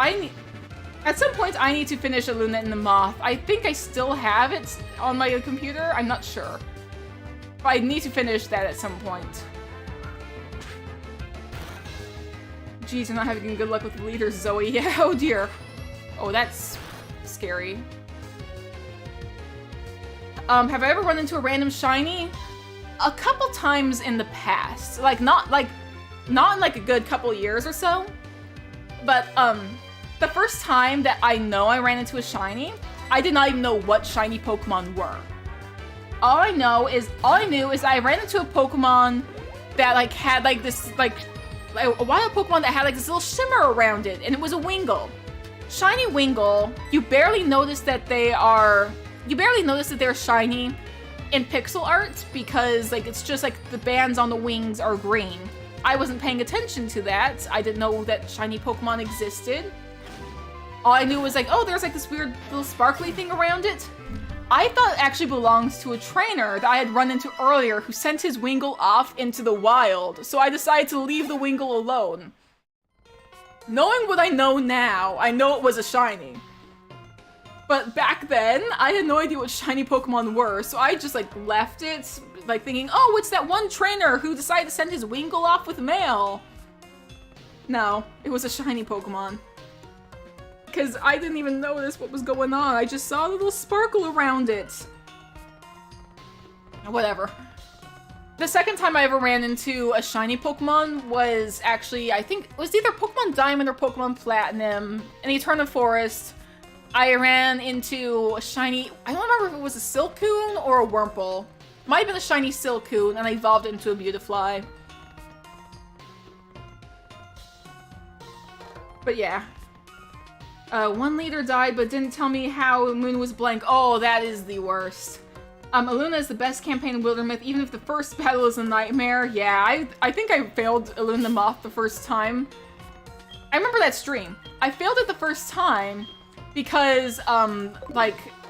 At some point, I need to finish a Luna and the Moth. I think I still have it on my computer. I'm not sure. But I need to finish that at some point. Jeez, I'm not having good luck with the leaders, Zoe. Yeah, oh dear. Oh, that's scary. Have I ever run into a random shiny? A couple times in the past. Not in like a good couple years or so. But, the first time that I know I ran into a shiny, I did not even know what shiny Pokemon were. All I knew is I ran into a Pokemon that like had like this like a wild Pokemon that had like this little shimmer around it, and it was a Wingull. Shiny Wingull, you barely notice that they're shiny in pixel art because like it's just like the bands on the wings are green. I wasn't paying attention to that. I didn't know that shiny Pokemon existed. All I knew was like, oh, there's like this weird little sparkly thing around it. I thought it actually belongs to a trainer that I had run into earlier who sent his Wingull off into the wild, so I decided to leave the Wingull alone. Knowing what I know now, I know it was a shiny. But back then, I had no idea what shiny Pokemon were, so I just like left it, like thinking, oh, it's that one trainer who decided to send his Wingull off with mail. No, it was a shiny Pokemon. Because I didn't even notice what was going on. I just saw a little sparkle around it. Whatever. The second time I ever ran into a shiny Pokemon was actually, I think, it was either Pokemon Diamond or Pokemon Platinum. In Eternal Forest, I ran into a shiny, I don't remember if it was a Silcoon or a Wurmple. Might have been a shiny Silcoon, and I evolved it into a Beautifly. But yeah. One leader died, but didn't tell me how Moon was blank. Oh, that is the worst. Aluna is the best campaign in Wildermyth, even if the first battle is a nightmare. Yeah, I think I failed Aluna the Moth the first time. I remember that stream. I failed it the first time because,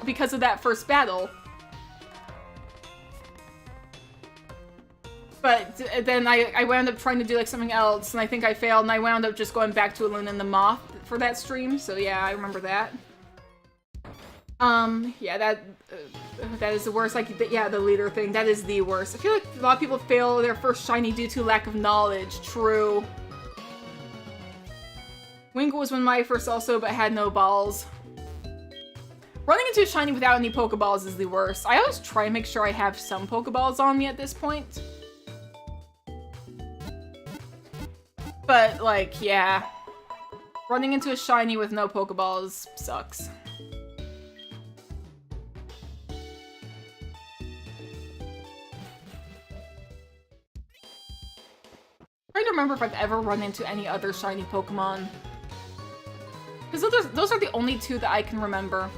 because of that first battle. But then I wound up trying to do like something else, and I think I failed, and I wound up just going back to Aluna and the Moth for that stream. So yeah, I remember that. Yeah, that is the worst. Like, yeah, the leader thing, that is the worst. I feel like a lot of people fail their first shiny due to lack of knowledge. True. Wingull was one of my first also, but had no balls. Running into a shiny without any Pokeballs is the worst. I always try and make sure I have some Pokeballs on me at this point. But, like, yeah. Running into a shiny with no Pokeballs sucks. trying to remember if I've ever run into any other shiny Pokemon. Because those are the only two that I can remember.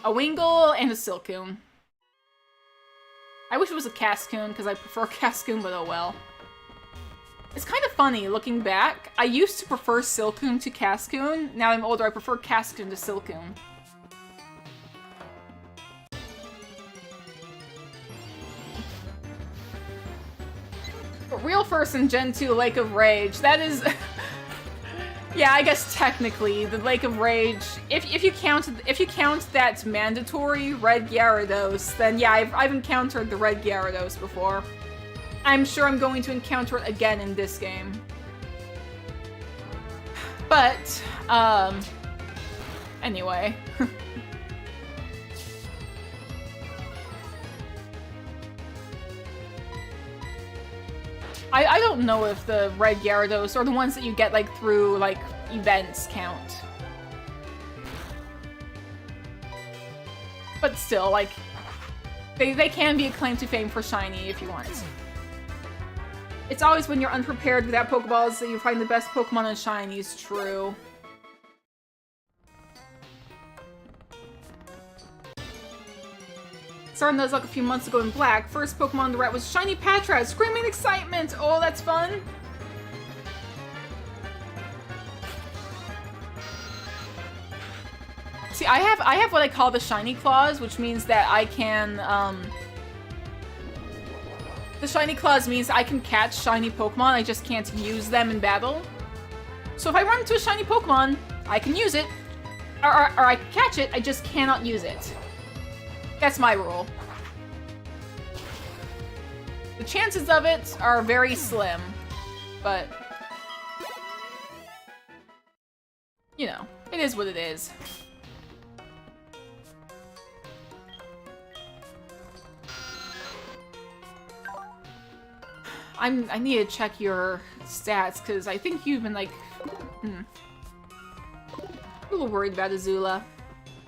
A Wingull and a Silcoon. I wish it was a Cascoon, because I prefer Cascoon, but oh well. It's kind of funny, looking back. I used to prefer Silcoon to Cascoon. Now I'm older, I prefer Cascoon to Silcoon. But real first in Gen 2 Lake of Rage, that is... Yeah, I guess technically, the Lake of Rage, if you count that mandatory Red Gyarados, then yeah, I've encountered the Red Gyarados before. I'm sure I'm going to encounter it again in this game. But, anyway. I don't know if the Red Gyarados or the ones that you get, like, through, like, events count. But still, like, they can be a claim to fame for shiny if you want. It's always when you're unprepared without Pokeballs that you find the best Pokemon in shinies, true. Started Nuzlocke a few months ago in Black. First Pokemon to write was Shiny Patrat, screaming excitement! Oh, that's fun! See, I have what I call the Shiny Claws, which means that I can, the Shiny Claws means I can catch shiny Pokemon, I just can't use them in battle. So if I run into a shiny Pokemon, I can use it, or I can catch it, I just cannot use it. That's my rule. The chances of it are very slim, but, you know, it is what it is. I need to check your stats, because I think you've been, like, a little worried about Azula.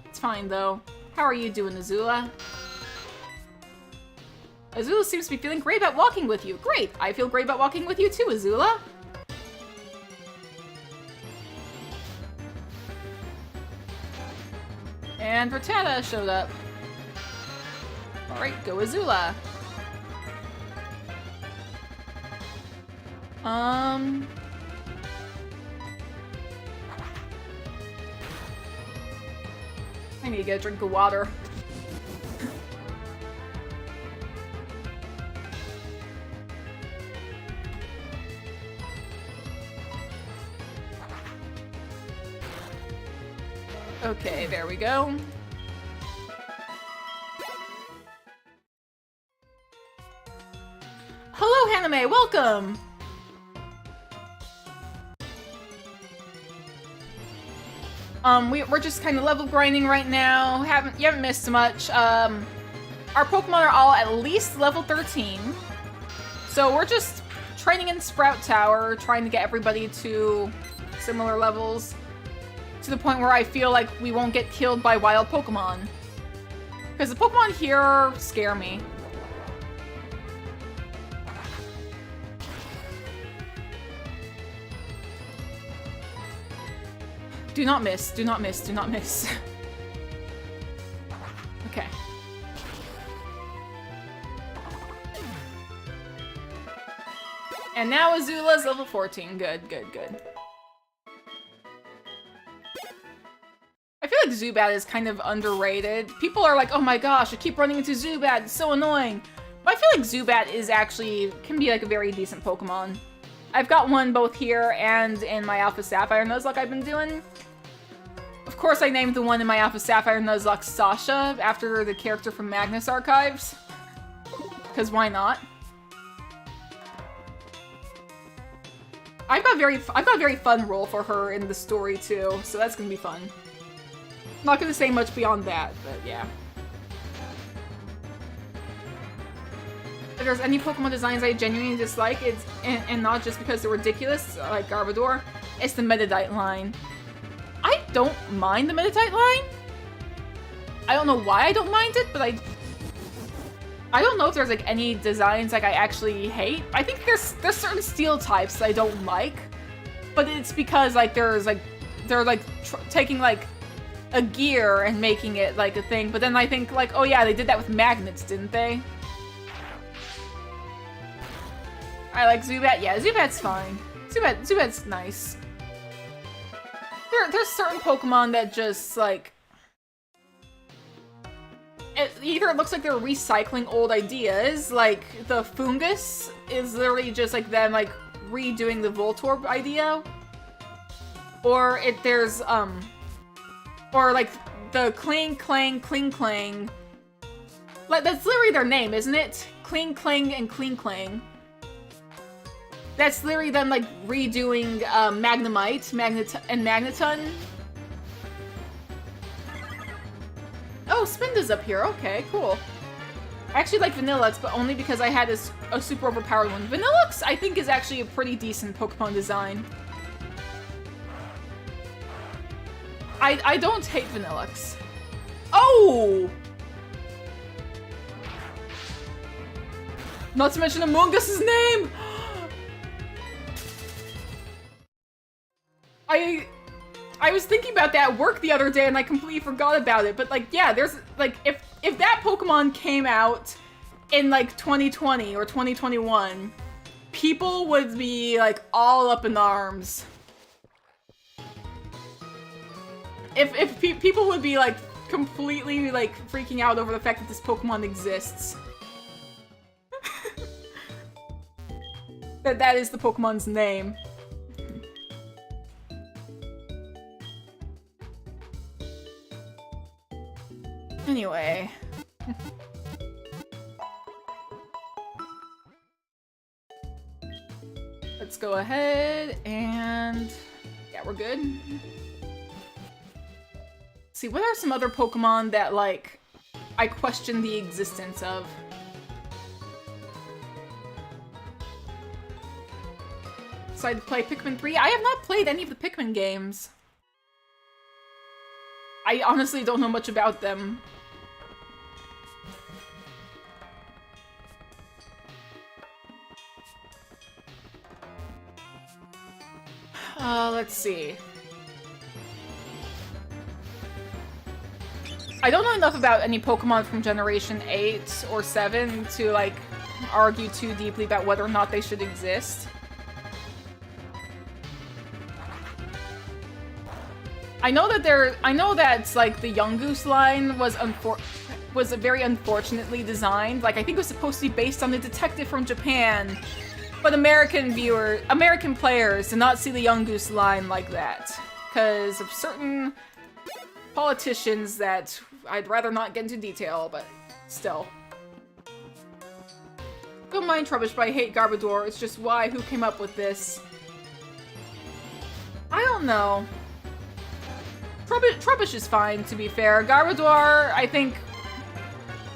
It's fine, though. How are you doing, Azula? Azula seems to be feeling great about walking with you. Great! I feel great about walking with you too, Azula! And Rattata showed up. Alright, go Azula. I need to get a drink of water. Okay, there we go. Hello, Haname, welcome! We're just kind of level grinding right now. You haven't missed much. Our Pokemon are all at least level 13. So we're just training in Sprout Tower, trying to get everybody to similar levels. To the point where I feel like we won't get killed by wild Pokemon. Because the Pokemon here scare me. Do not miss, do not miss, do not miss. Okay. And now Azula's level 14. Good, good, good. I feel like Zubat is kind of underrated. People are like, oh my gosh, I keep running into Zubat, it's so annoying. But I feel like Zubat is actually, can be like a very decent Pokemon. I've got one both here and in my Alpha Sapphire Nuzlocke I've been doing. Of course I named the one in my Alpha Sapphire Nuzlocke Sasha, after the character from Magnus Archives. Because why not? I've got a very fun role for her in the story too, so that's gonna be fun. I'm not gonna say much beyond that, but yeah. If there's any Pokemon designs I genuinely dislike, it's and not just because they're ridiculous, like Garbodor, it's the Meditite line. I don't mind the Meditite line. I don't know why I don't mind it, but I don't know if there's like any designs like I actually hate. I think there's certain steel types I don't like, but it's because like they're taking like a gear and making it like a thing. But then I think like, oh yeah, they did that with magnets, didn't they? I like Zubat. Yeah, Zubat's fine. Zubat's nice. There's certain Pokemon that just like it either looks like they're recycling old ideas, like the Fungus is literally just like them like redoing the Voltorb idea, or there's or like the Kling Clang Kling Clang, like that's literally their name, isn't it? Kling Clang and Kling Clang. That's literally them like redoing Magnemite, and Magneton. Oh, Spinda's up here. Okay, cool. I actually like Vanillux, but only because I had a super overpowered one. Vanillux, I think, is actually a pretty decent Pokemon design. I don't hate Vanillux. Oh! Not to mention Amoonguss's name! I was thinking about that at work the other day and I completely forgot about it, but like, yeah, there's like, if that Pokemon came out in like 2020 or 2021, people would be like all up in arms. If people would be like completely like freaking out over the fact that this Pokemon exists. that is the Pokemon's name. Anyway. Let's go ahead and... yeah, we're good. See, what are some other Pokemon that, like, I question the existence of? So I'd play Pikmin 3? I have not played any of the Pikmin games. I honestly don't know much about them. Let's see. I don't know enough about any Pokemon from Generation 8 or 7 to, like, argue too deeply about whether or not they should exist. I know that like the Yungoos line was very unfortunately designed. Like I think it was supposed to be based on the detective from Japan, but American players did not see the Yungoos line like that because of certain politicians that I'd rather not get into detail, but still. Don't mind Trubbish, but I hate Garbodor. It's just why? Who came up with this? I don't know. Trubbish is fine, to be fair. Garbodor, I think,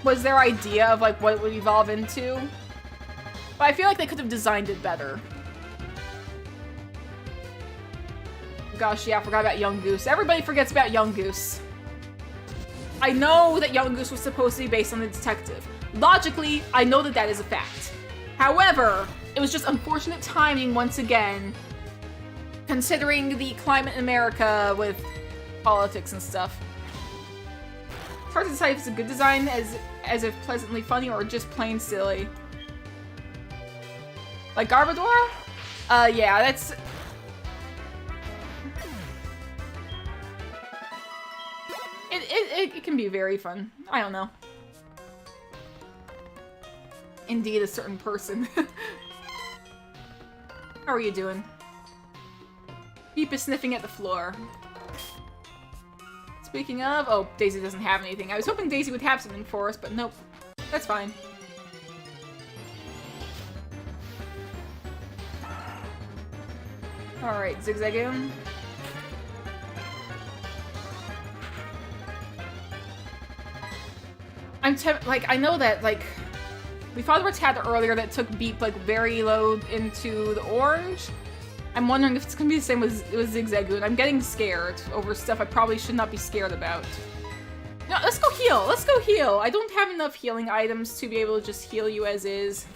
was their idea of like what it would evolve into. But I feel like they could have designed it better. Gosh, yeah, I forgot about Yungoos. Everybody forgets about Yungoos. I know that Yungoos was supposed to be based on the detective. Logically, I know that that is a fact. However, it was just unfortunate timing once again, considering the climate in America with politics and stuff. It's hard to decide if it's a good design, as if pleasantly funny or just plain silly. Like Garbodor? Yeah, that's... It can be very fun. I don't know. Indeed, a certain person. How are you doing? Beep is sniffing at the floor. Speaking of... oh, Daisy doesn't have anything. I was hoping Daisy would have something for us, but nope. That's fine. Alright, Zigzagoon. I know that, like... we fought a Rattata earlier that took Beep, like, very low into the orange. I'm wondering if it's gonna be the same with Zigzagoon. I'm getting scared over stuff I probably should not be scared about. No, let's go heal. Let's go heal. I don't have enough healing items to be able to just heal you as is.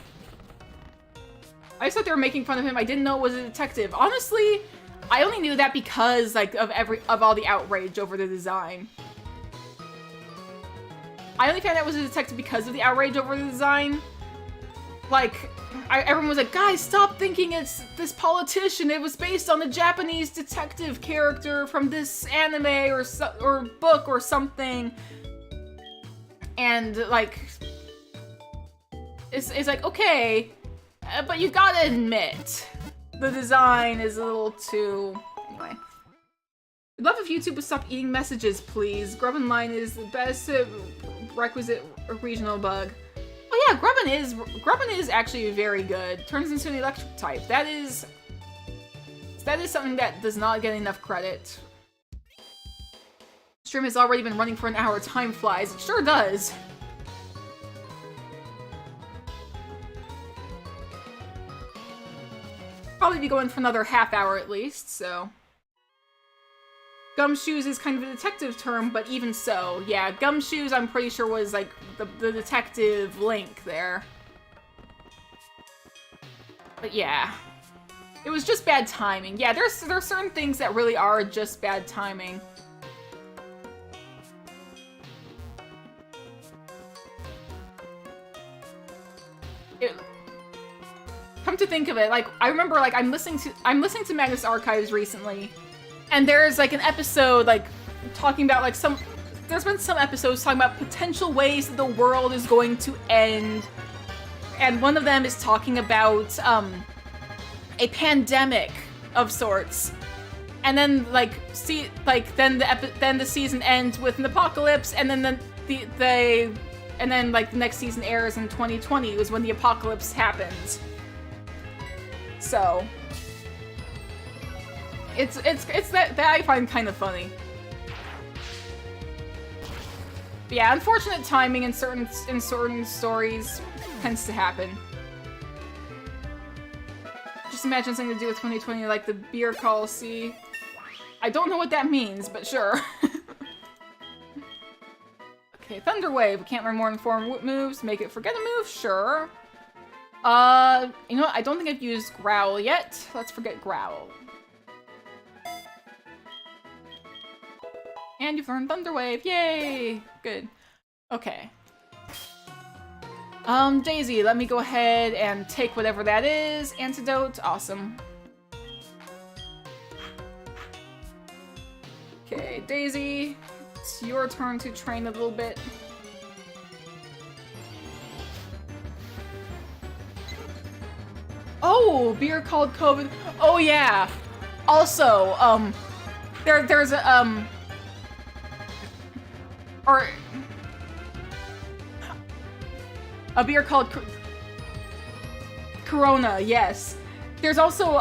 I just thought they were making fun of him. I didn't know it was a detective. Honestly, I only knew that because like of all the outrage over the design. I only found out it was a detective because of the outrage over the design. Like, everyone was like, guys, stop thinking it's this politician. It was based on a Japanese detective character from this anime or book or something. And, like, it's like, okay, but you gotta admit, the design is a little too... Anyway. I'd love if YouTube would stop eating messages, please. Grubbin line is the best requisite regional bug. Oh yeah, Grubbin is actually very good. Turns into an electric type. That is something that does not get enough credit. Stream has already been running for an hour. Time flies. It sure does. Probably be going for another half hour at least, so. Gumshoes is kind of a detective term, but even so, yeah, Gumshoes I'm pretty sure was like the detective link there. But yeah, it was just bad timing. Yeah, there's certain things that really are just bad timing. Come to think of it, like I remember, like I'm listening to Magnus Archives recently. And there's like an episode like talking about like there's been some episodes talking about potential ways that the world is going to end. And one of them is talking about a pandemic of sorts. And then like then the season ends with an apocalypse, and then like the next season airs in 2020 was when the apocalypse happens. So It's that I find kind of funny. But yeah, unfortunate timing in certain stories tends to happen. Just imagine something to do with 2020, like the beer call. See, I don't know what that means, but sure. Okay, Thunder Wave. Can't learn more than 4 moves. Make it forget a move. Sure. You know what? I don't think I've used Growl yet. Let's forget Growl. And you've learned Thunder Wave. Yay! Good. Okay. Daisy, let me go ahead and take whatever that is. Antidote. Awesome. Okay, Daisy, it's your turn to train a little bit. Oh, beer called COVID. Oh yeah. Also, there's a or a beer called Corona, yes. There's also,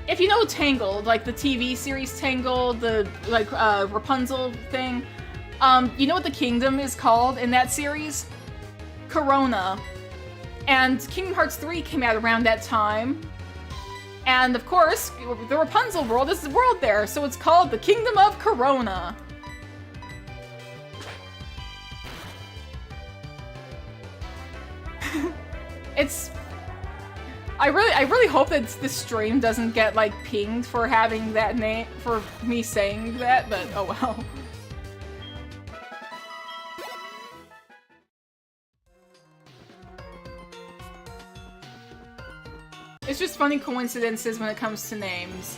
if you know Tangled, like the TV series Tangled, the, like, Rapunzel thing, you know what the kingdom is called in that series? Corona. And Kingdom Hearts 3 came out around that time. And, of course, the Rapunzel world is the world there, so it's called the Kingdom of Corona. It's... I really hope that this stream doesn't get, like, pinged for having that name, for me saying that, but oh well. It's just funny coincidences when it comes to names.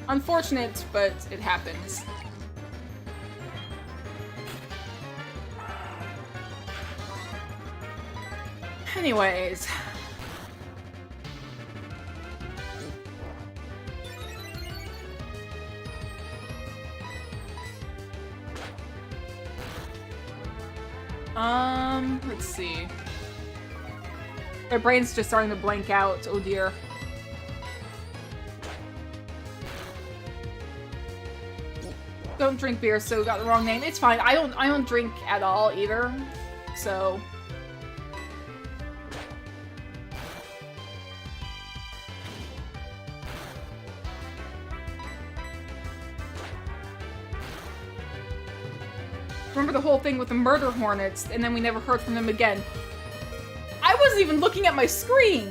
Unfortunate, but it happens. Anyways. Let's see. My brain's just starting to blank out. Oh dear. Don't drink beer, so got the wrong name. It's fine. I don't drink at all either. So Remember the whole thing with the murder hornets, and then we never heard from them again. I wasn't even looking at my screen!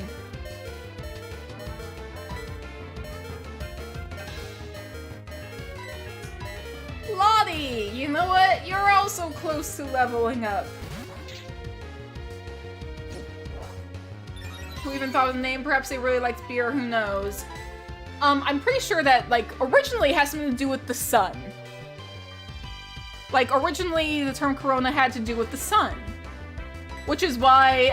Lottie! You know what? You're also close to leveling up. Who even thought of the name? Perhaps they really liked beer, who knows? I'm pretty sure that, like, originally it has something to do with the sun. Like, originally the term Corona had to do with the sun. Which is why,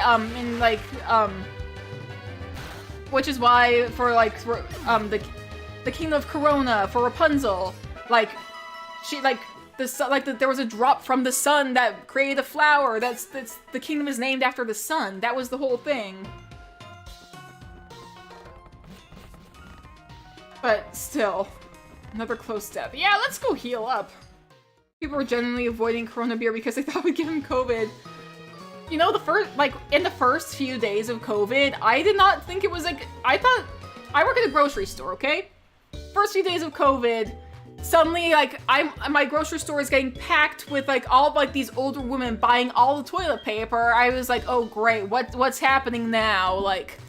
which is why for, like, the Kingdom of Corona, for Rapunzel, like, there was a drop from the sun that created a flower. That's the kingdom is named after the sun. That was the whole thing. But still, another close step. Yeah, let's go heal up. People were genuinely avoiding Corona beer because they thought we'd give him COVID. You know, in the first few days of COVID, I did not think it was like, I thought, I work at a grocery store, okay? First few days of COVID, suddenly, like, my grocery store is getting packed with, like, all, like, these older women buying all the toilet paper. I was like, oh, great, what's happening now? Like,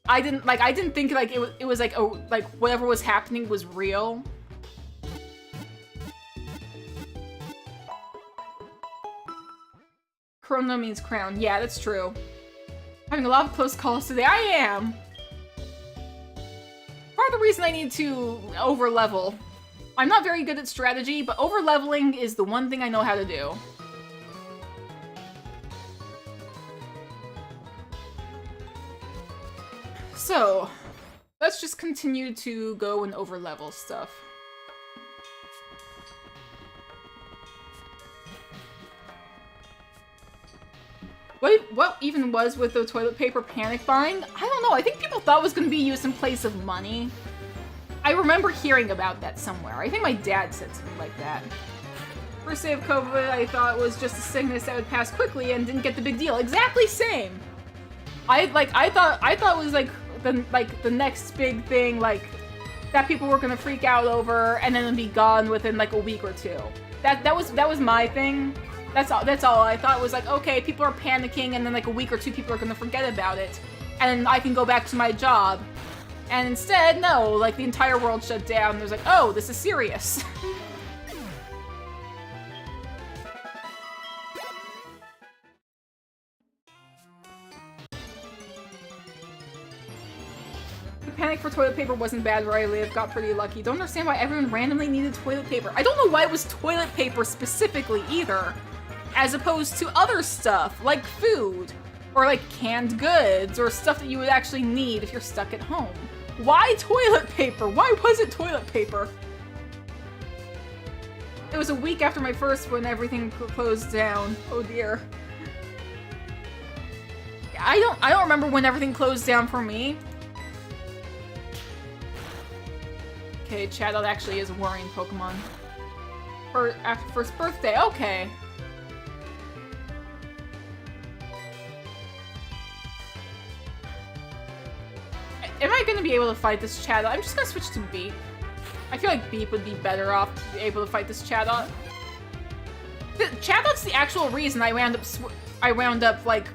I didn't think, like, it was, like, oh, like, whatever was happening was real. Corona means crown. Yeah, that's true. Having a lot of close calls today. I am! Part of the reason I need to over-level. I'm not very good at strategy, but over-leveling is the one thing I know how to do. So, let's just continue to go and over-level stuff. What even was with the toilet paper panic buying? I don't know, I think people thought it was going to be used in place of money. I remember hearing about that somewhere. I think my dad said something like that. First day of COVID, I thought was just a sickness that would pass quickly and didn't get the big deal. Exactly same! I thought it was like the next big thing, like, that people were gonna freak out over and then it'd be gone within like a week or two. That was my thing. That's all. I thought it was like, okay, people are panicking and then like a week or two people are gonna forget about it. And I can go back to my job. And instead, no, like the entire world shut down and there's like, oh, this is serious. The panic for toilet paper wasn't bad where I live, got pretty lucky. Don't understand why everyone randomly needed toilet paper. I don't know why it was toilet paper specifically either. As opposed to other stuff, like food, or like canned goods, or stuff that you would actually need if you're stuck at home. Why toilet paper? Why was it toilet paper? It was a week after my first when everything closed down. Oh dear. I don't remember when everything closed down for me. Okay, Chatot actually is a worrying Pokemon. After first birthday, okay. Am I gonna be able to fight this Chatot? I'm just gonna switch to Beep. I feel like Beep would be better off to be able to fight this Chatot. Chatot's the actual reason I wound up like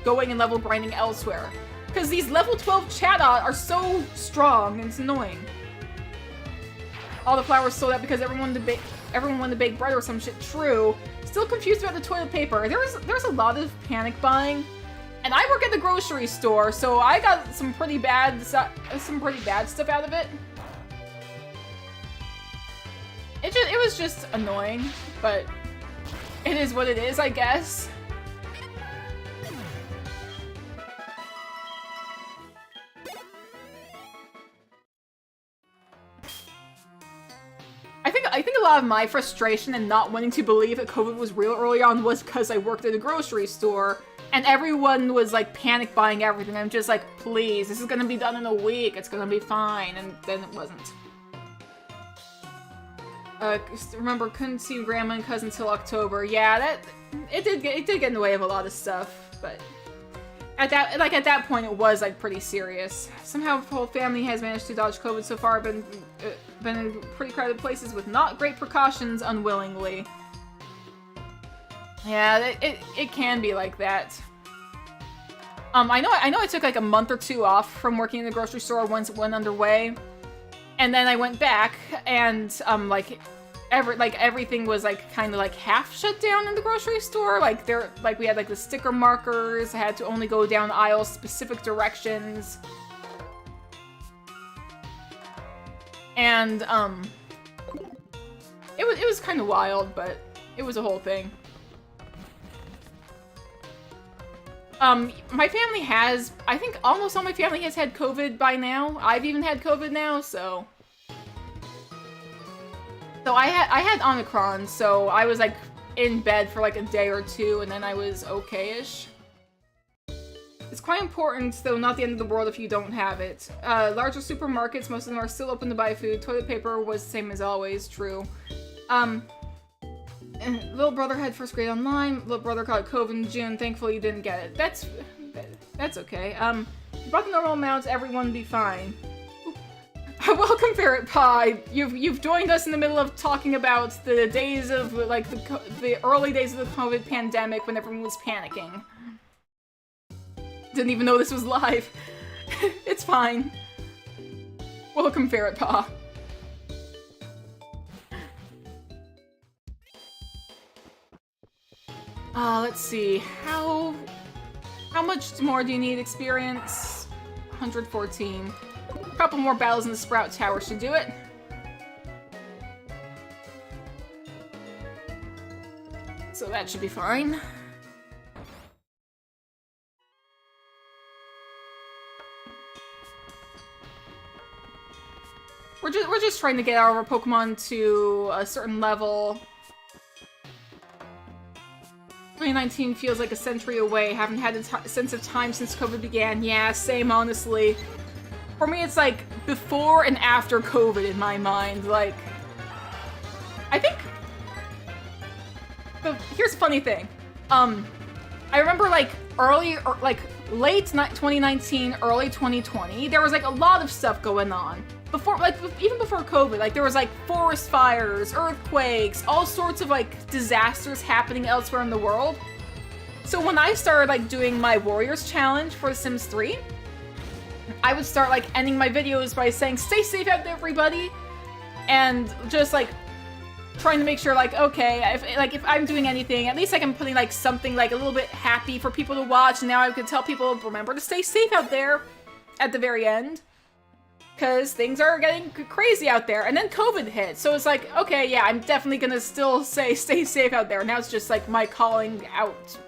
going and level grinding elsewhere. Because these level 12 Chatot are so strong and it's annoying. All the flowers sold out because everyone wanted to bake bread or some shit. True. Still confused about the toilet paper. There's a lot of panic buying. And I work at the grocery store, so I got some pretty bad stuff out of it. It was just annoying, but it is what it is, I guess. I think a lot of my frustration and not wanting to believe that COVID was real early on was because I worked at a grocery store. And everyone was, like, panic buying everything. I'm just like, please, this is gonna be done in a week. It's gonna be fine. And then it wasn't. Remember, couldn't see Grandma and Cousin till October. Yeah, it did get in the way of a lot of stuff. But at that point, it was, like, pretty serious. Somehow the whole family has managed to dodge COVID so far. Been in pretty crowded places with not great precautions, unwillingly. Yeah, it can be like that. I know I took like a month or two off from working in the grocery store once it went underway. And then I went back and like everything was like kind of like half shut down in the grocery store. Like we had like the sticker markers. I had to only go down aisles specific directions. And it was kind of wild, but it was a whole thing. My family has, I think almost all my family has had COVID by now. I've even had COVID now, so I had Omicron, so I was like in bed for like a day or two, and then I was okay-ish. It's quite important, though not the end of the world if you don't have it. Larger supermarkets, most of them are still open to buy food. Toilet paper was the same as always, true. Little brother had first grade online. Little brother caught COVID in June. Thankfully, he didn't get it. That's okay. About the normal amounts, everyone be fine. Welcome, Ferret Pie. You've joined us in the middle of talking about the days of like the early days of the COVID pandemic when everyone was panicking. Didn't even know this was live. It's fine. Welcome, Ferret Paw. Let's see. How much more do you need experience? 114. A couple more battles in the Sprout Tower should do it. So that should be fine. We're just trying to get our Pokemon to a certain level. 2019 feels like a century away. Haven't had a sense of time since COVID began. Yeah, same, honestly. For me, it's like before and after COVID in my mind. Like, I think. But here's the funny thing. I remember like late 2019, early 2020. There was like a lot of stuff going on. Before, like, even before COVID, like, there was, like, forest fires, earthquakes, all sorts of, like, disasters happening elsewhere in the world. So when I started, like, doing my Warriors Challenge for Sims 3, I would start, like, ending my videos by saying, stay safe out there, everybody, and just, like, trying to make sure, like, okay, if I'm doing anything, at least, like, I'm putting, like, something, like, a little bit happy for people to watch, and now I can tell people, remember to stay safe out there at the very end. Because things are getting crazy out there. And then COVID hit. So it's like, okay, yeah, I'm definitely gonna still say stay safe out there. Now it's just like my calling out.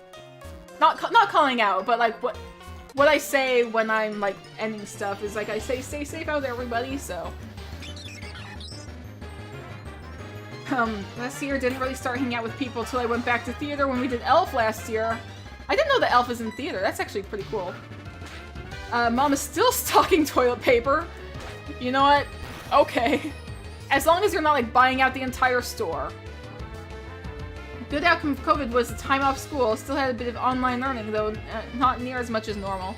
Not calling out, but like what I say when I'm like ending stuff is like I say stay safe out there, everybody, so. Last year didn't really start hanging out with people till I went back to theater when we did Elf last year. I didn't know that Elf is in theater. That's actually pretty cool. Mom is still stocking toilet paper. You know what? Okay. As long as you're not, like, buying out the entire store. Good outcome of COVID was the time off school. Still had a bit of online learning, though not near as much as normal.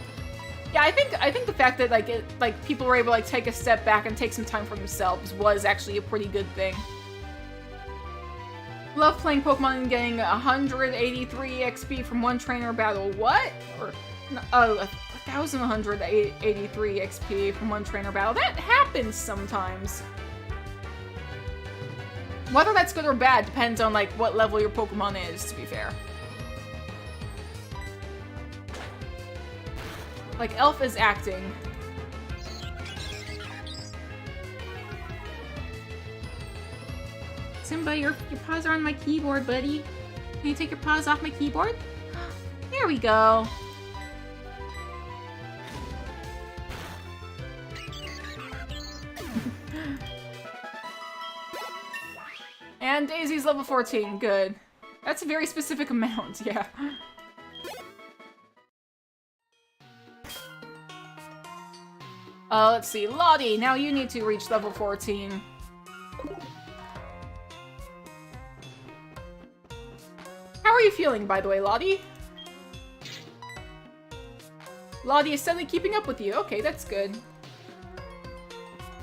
Yeah, I think the fact that, like, people were able to, like, take a step back and take some time for themselves was actually a pretty good thing. Love playing Pokemon and getting 183 XP from one trainer battle. What? Or, oh, 1,183 XP from one trainer battle. That happens sometimes. Whether that's good or bad depends on, like, what level your Pokemon is, to be fair. Like, Elf is acting. Simba, your paws are on my keyboard, buddy. Can you take your paws off my keyboard? There we go. And Daisy's level 14, good. That's a very specific amount, yeah. Let's see, Lottie, now you need to reach level 14. How are you feeling, by the way, Lottie? Lottie is steadily keeping up with you. Okay, that's good.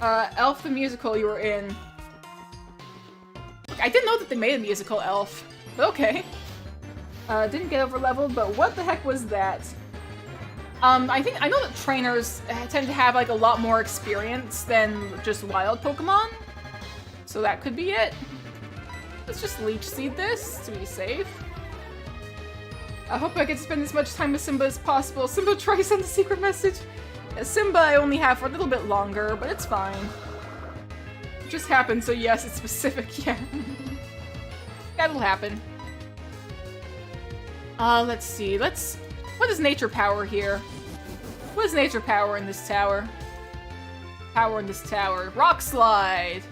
Elf the musical you were in. I didn't know that they made a musical Elf. Okay. Didn't get over leveled, but what the heck was that? I know that trainers tend to have like a lot more experience than just wild Pokemon. So that could be it. Let's just Leech Seed this to be safe. I hope I get to spend as much time with Simba as possible. Simba, try to send a secret message. Simba I only have for a little bit longer, but it's fine. It just happened, so yes, it's specific, yeah. That'll happen. Let's see, what is nature power here? What is nature power in this tower? Power in this tower. Rock Slide!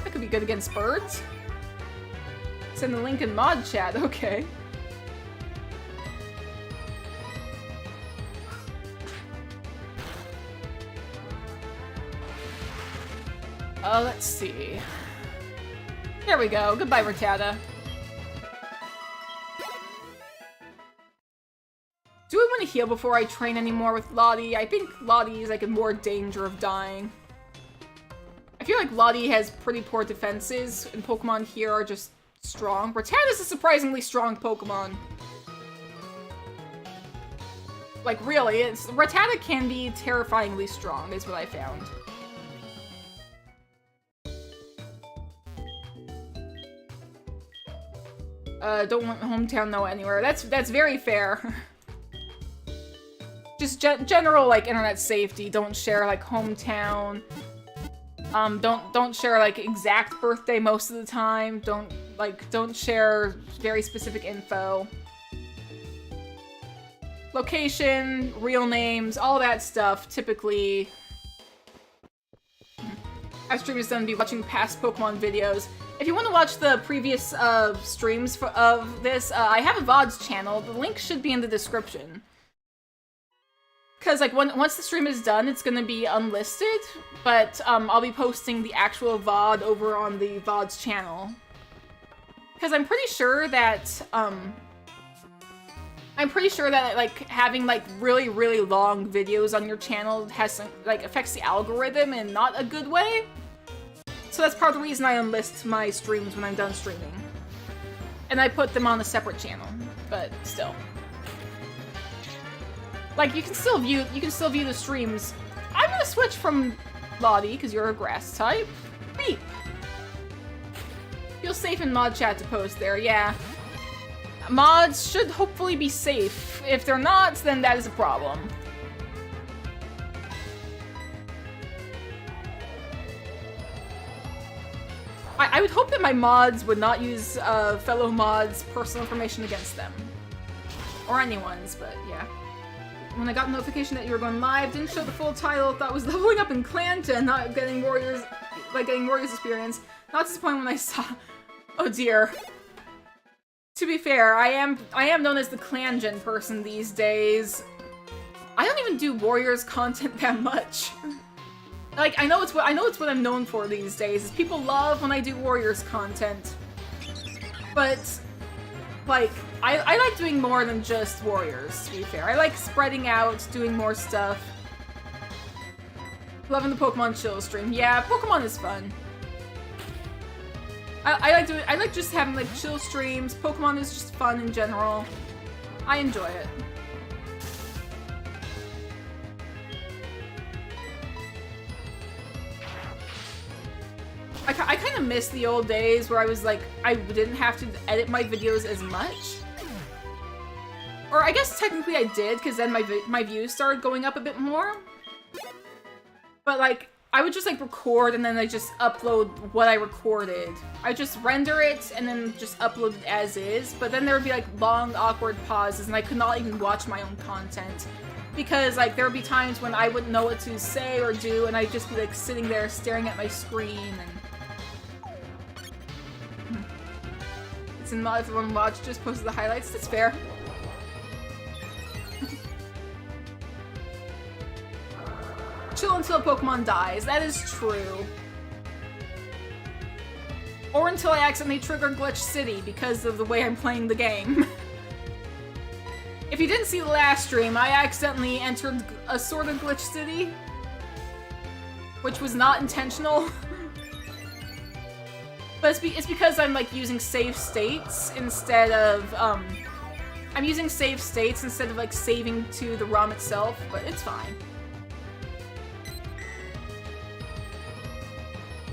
That could be good against birds. Send the link in mod chat, okay. Let's see. There we go. Goodbye, Rattata. Do I want to heal before I train anymore with Lottie? I think Lottie is like in more danger of dying. I feel like Lottie has pretty poor defenses, and Pokemon here are just strong. Rattata's a surprisingly strong Pokemon. Like, really, Rattata can be terrifyingly strong, is what I found. Don't want hometown know anywhere. That's very fair. Just general, like, internet safety. Don't share, like, hometown. Don't share, like, exact birthday most of the time. Don't share very specific info. Location, real names, all that stuff, typically. Our stream is done to be watching past Pokemon videos. If you want to watch the previous streams of this, I have a VODs channel. The link should be in the description. Because, like, once the stream is done, it's gonna be unlisted, but I'll be posting the actual VOD over on the VODs channel. Because I'm pretty sure that, like, having, like, really, really long videos on your channel has some, like, affects the algorithm in not a good way. So that's part of the reason I unlist my streams when I'm done streaming. And I put them on a separate channel, but still. Like, you can still view the streams. I'm gonna switch from Lottie, because you're a grass type. Beep. Feel safe in mod chat to post there, yeah. Mods should hopefully be safe. If they're not, then that is a problem. I would hope that my mods would not use fellow mods' personal information against them. Or anyone's, but yeah. When I got a notification that you were going live, didn't show the full title, thought was leveling up in Clanton, not getting Warriors, like getting Warriors experience. Not disappointed when I saw. Oh dear. To be fair, I am known as the clan gen person these days. I don't even do Warriors content that much. Like, I know it's what I'm known for these days. Is people love when I do Warriors content. But like, I like doing more than just Warriors, to be fair. I like spreading out, doing more stuff. Loving the Pokemon chill stream. Yeah, Pokemon is fun. I like just having like chill streams. Pokemon is just fun in general. I enjoy it. I kind of miss the old days where I was like, I didn't have to edit my videos as much. Or I guess technically I did, because then my views started going up a bit more. But like, I would just like record and then I just upload what I recorded. I just render it and then just upload it as is. But then there would be like long, awkward pauses and I could not even watch my own content. Because like, there would be times when I wouldn't know what to say or do and I'd just be like sitting there staring at my screen and... It's in mod if everyone watched, just posted the highlights, that's fair. Chill until a Pokemon dies, that is true. Or until I accidentally trigger Glitch City because of the way I'm playing the game. If you didn't see the last stream, I accidentally entered a sort of Glitch City. Which was not intentional. But it's because I'm like using save states instead of I'm using save states instead of like saving to the ROM itself, but it's fine.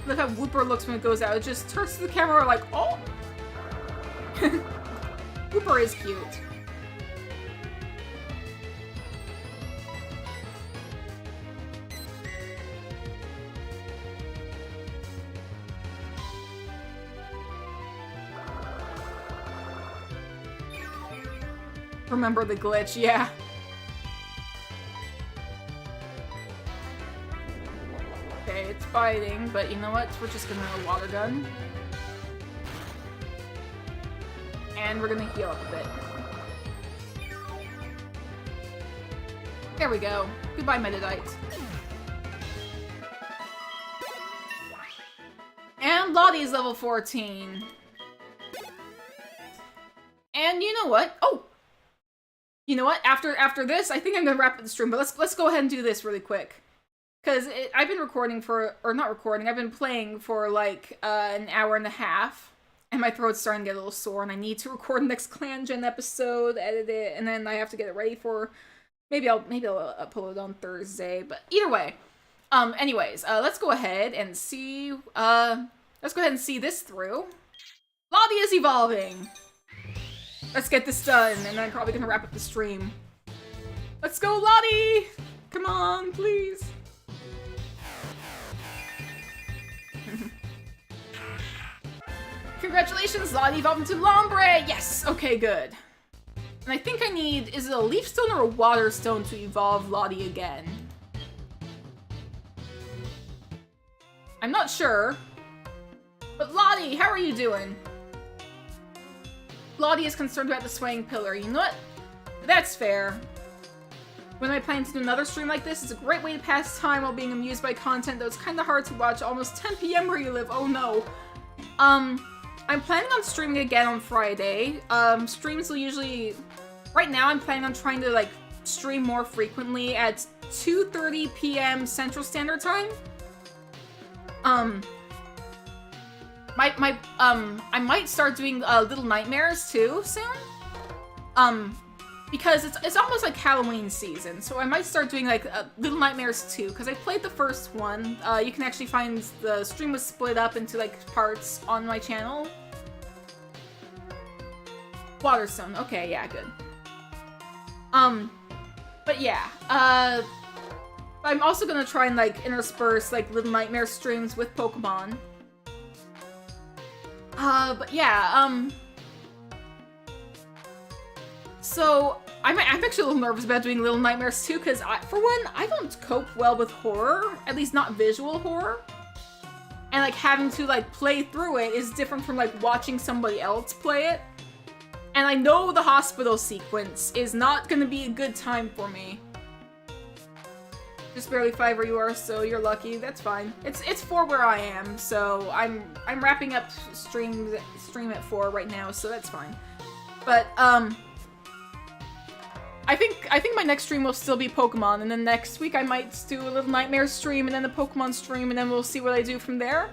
Look how Whooper looks when it goes out. It just turns to the camera like, oh! Whooper is cute. Remember the glitch, yeah. Okay, it's biting, but you know what? We're just gonna water gun. And we're gonna heal up a bit. There we go. Goodbye, Metadite. And Lottie's level 14. And you know what? Oh! You know what? After this, I think I'm gonna wrap up the stream, but let's go ahead and do this really quick. Because I've been recording for, or not recording, I've been playing for like an hour and a half. And my throat's starting to get a little sore, and I need to record the next Clan Gen episode, edit it, and then I have to get it ready for, maybe I'll upload it on Thursday, but either way. Anyways, let's go ahead and see, this through. Lobby is evolving! Let's get this done, and I'm probably gonna wrap up the stream. Let's go, Lottie! Come on, please. Congratulations, Lottie evolved into Lombre! Yes! Okay, good. And I think I need, is it a Leaf Stone or a Water Stone to evolve Lottie again? I'm not sure. But Lottie, how are you doing? Lottie is concerned about the swaying pillar. You know what? That's fair. When I plan to do another stream like this, it's a great way to pass time while being amused by content, though it's kinda hard to watch almost 10 PM where you live. Oh no. I'm planning on streaming again on Friday. Streams will usually... Right now, I'm planning on trying to, like, stream more frequently at 2:30 PM Central Standard Time. I might start doing Little Nightmares too soon. Because it's almost like Halloween season, so I might start doing like Little Nightmares 2, because I played the first one. You can actually find the stream was split up into like parts on my channel. Waterstone, okay, yeah, good. But yeah, I'm also gonna try and like intersperse like Little Nightmare streams with Pokemon. But yeah, so I'm actually a little nervous about doing Little Nightmares too, because for one, I don't cope well with horror, at least not visual horror. And like having to like play through it is different from like watching somebody else play it. And I know the hospital sequence is not gonna be a good time for me. Just barely 5 where you are, so you're lucky. That's fine. It's 4 where I am, so I'm wrapping up stream at 4 right now, so that's fine. But I think my next stream will still be Pokemon, and then next week I might do a Little Nightmare stream and then a Pokemon stream, and then we'll see what I do from there.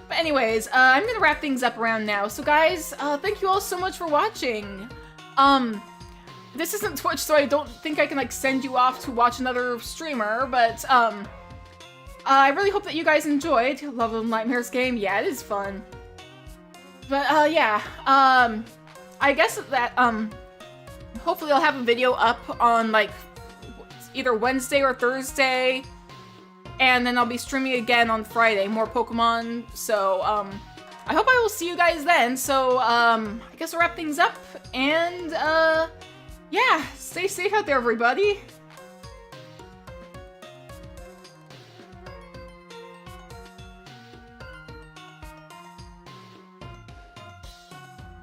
But anyways, I'm gonna wrap things up around now. So guys, thank you all so much for watching. This isn't Twitch, so I don't think I can, like, send you off to watch another streamer, but, I really hope that you guys enjoyed. Love Little Nightmares game. Yeah, it is fun. But, yeah, I guess that, hopefully I'll have a video up on, like, either Wednesday or Thursday, and then I'll be streaming again on Friday, more Pokemon, so, I hope I will see you guys then. So, I guess I'll wrap things up, and, yeah, stay safe out there, everybody.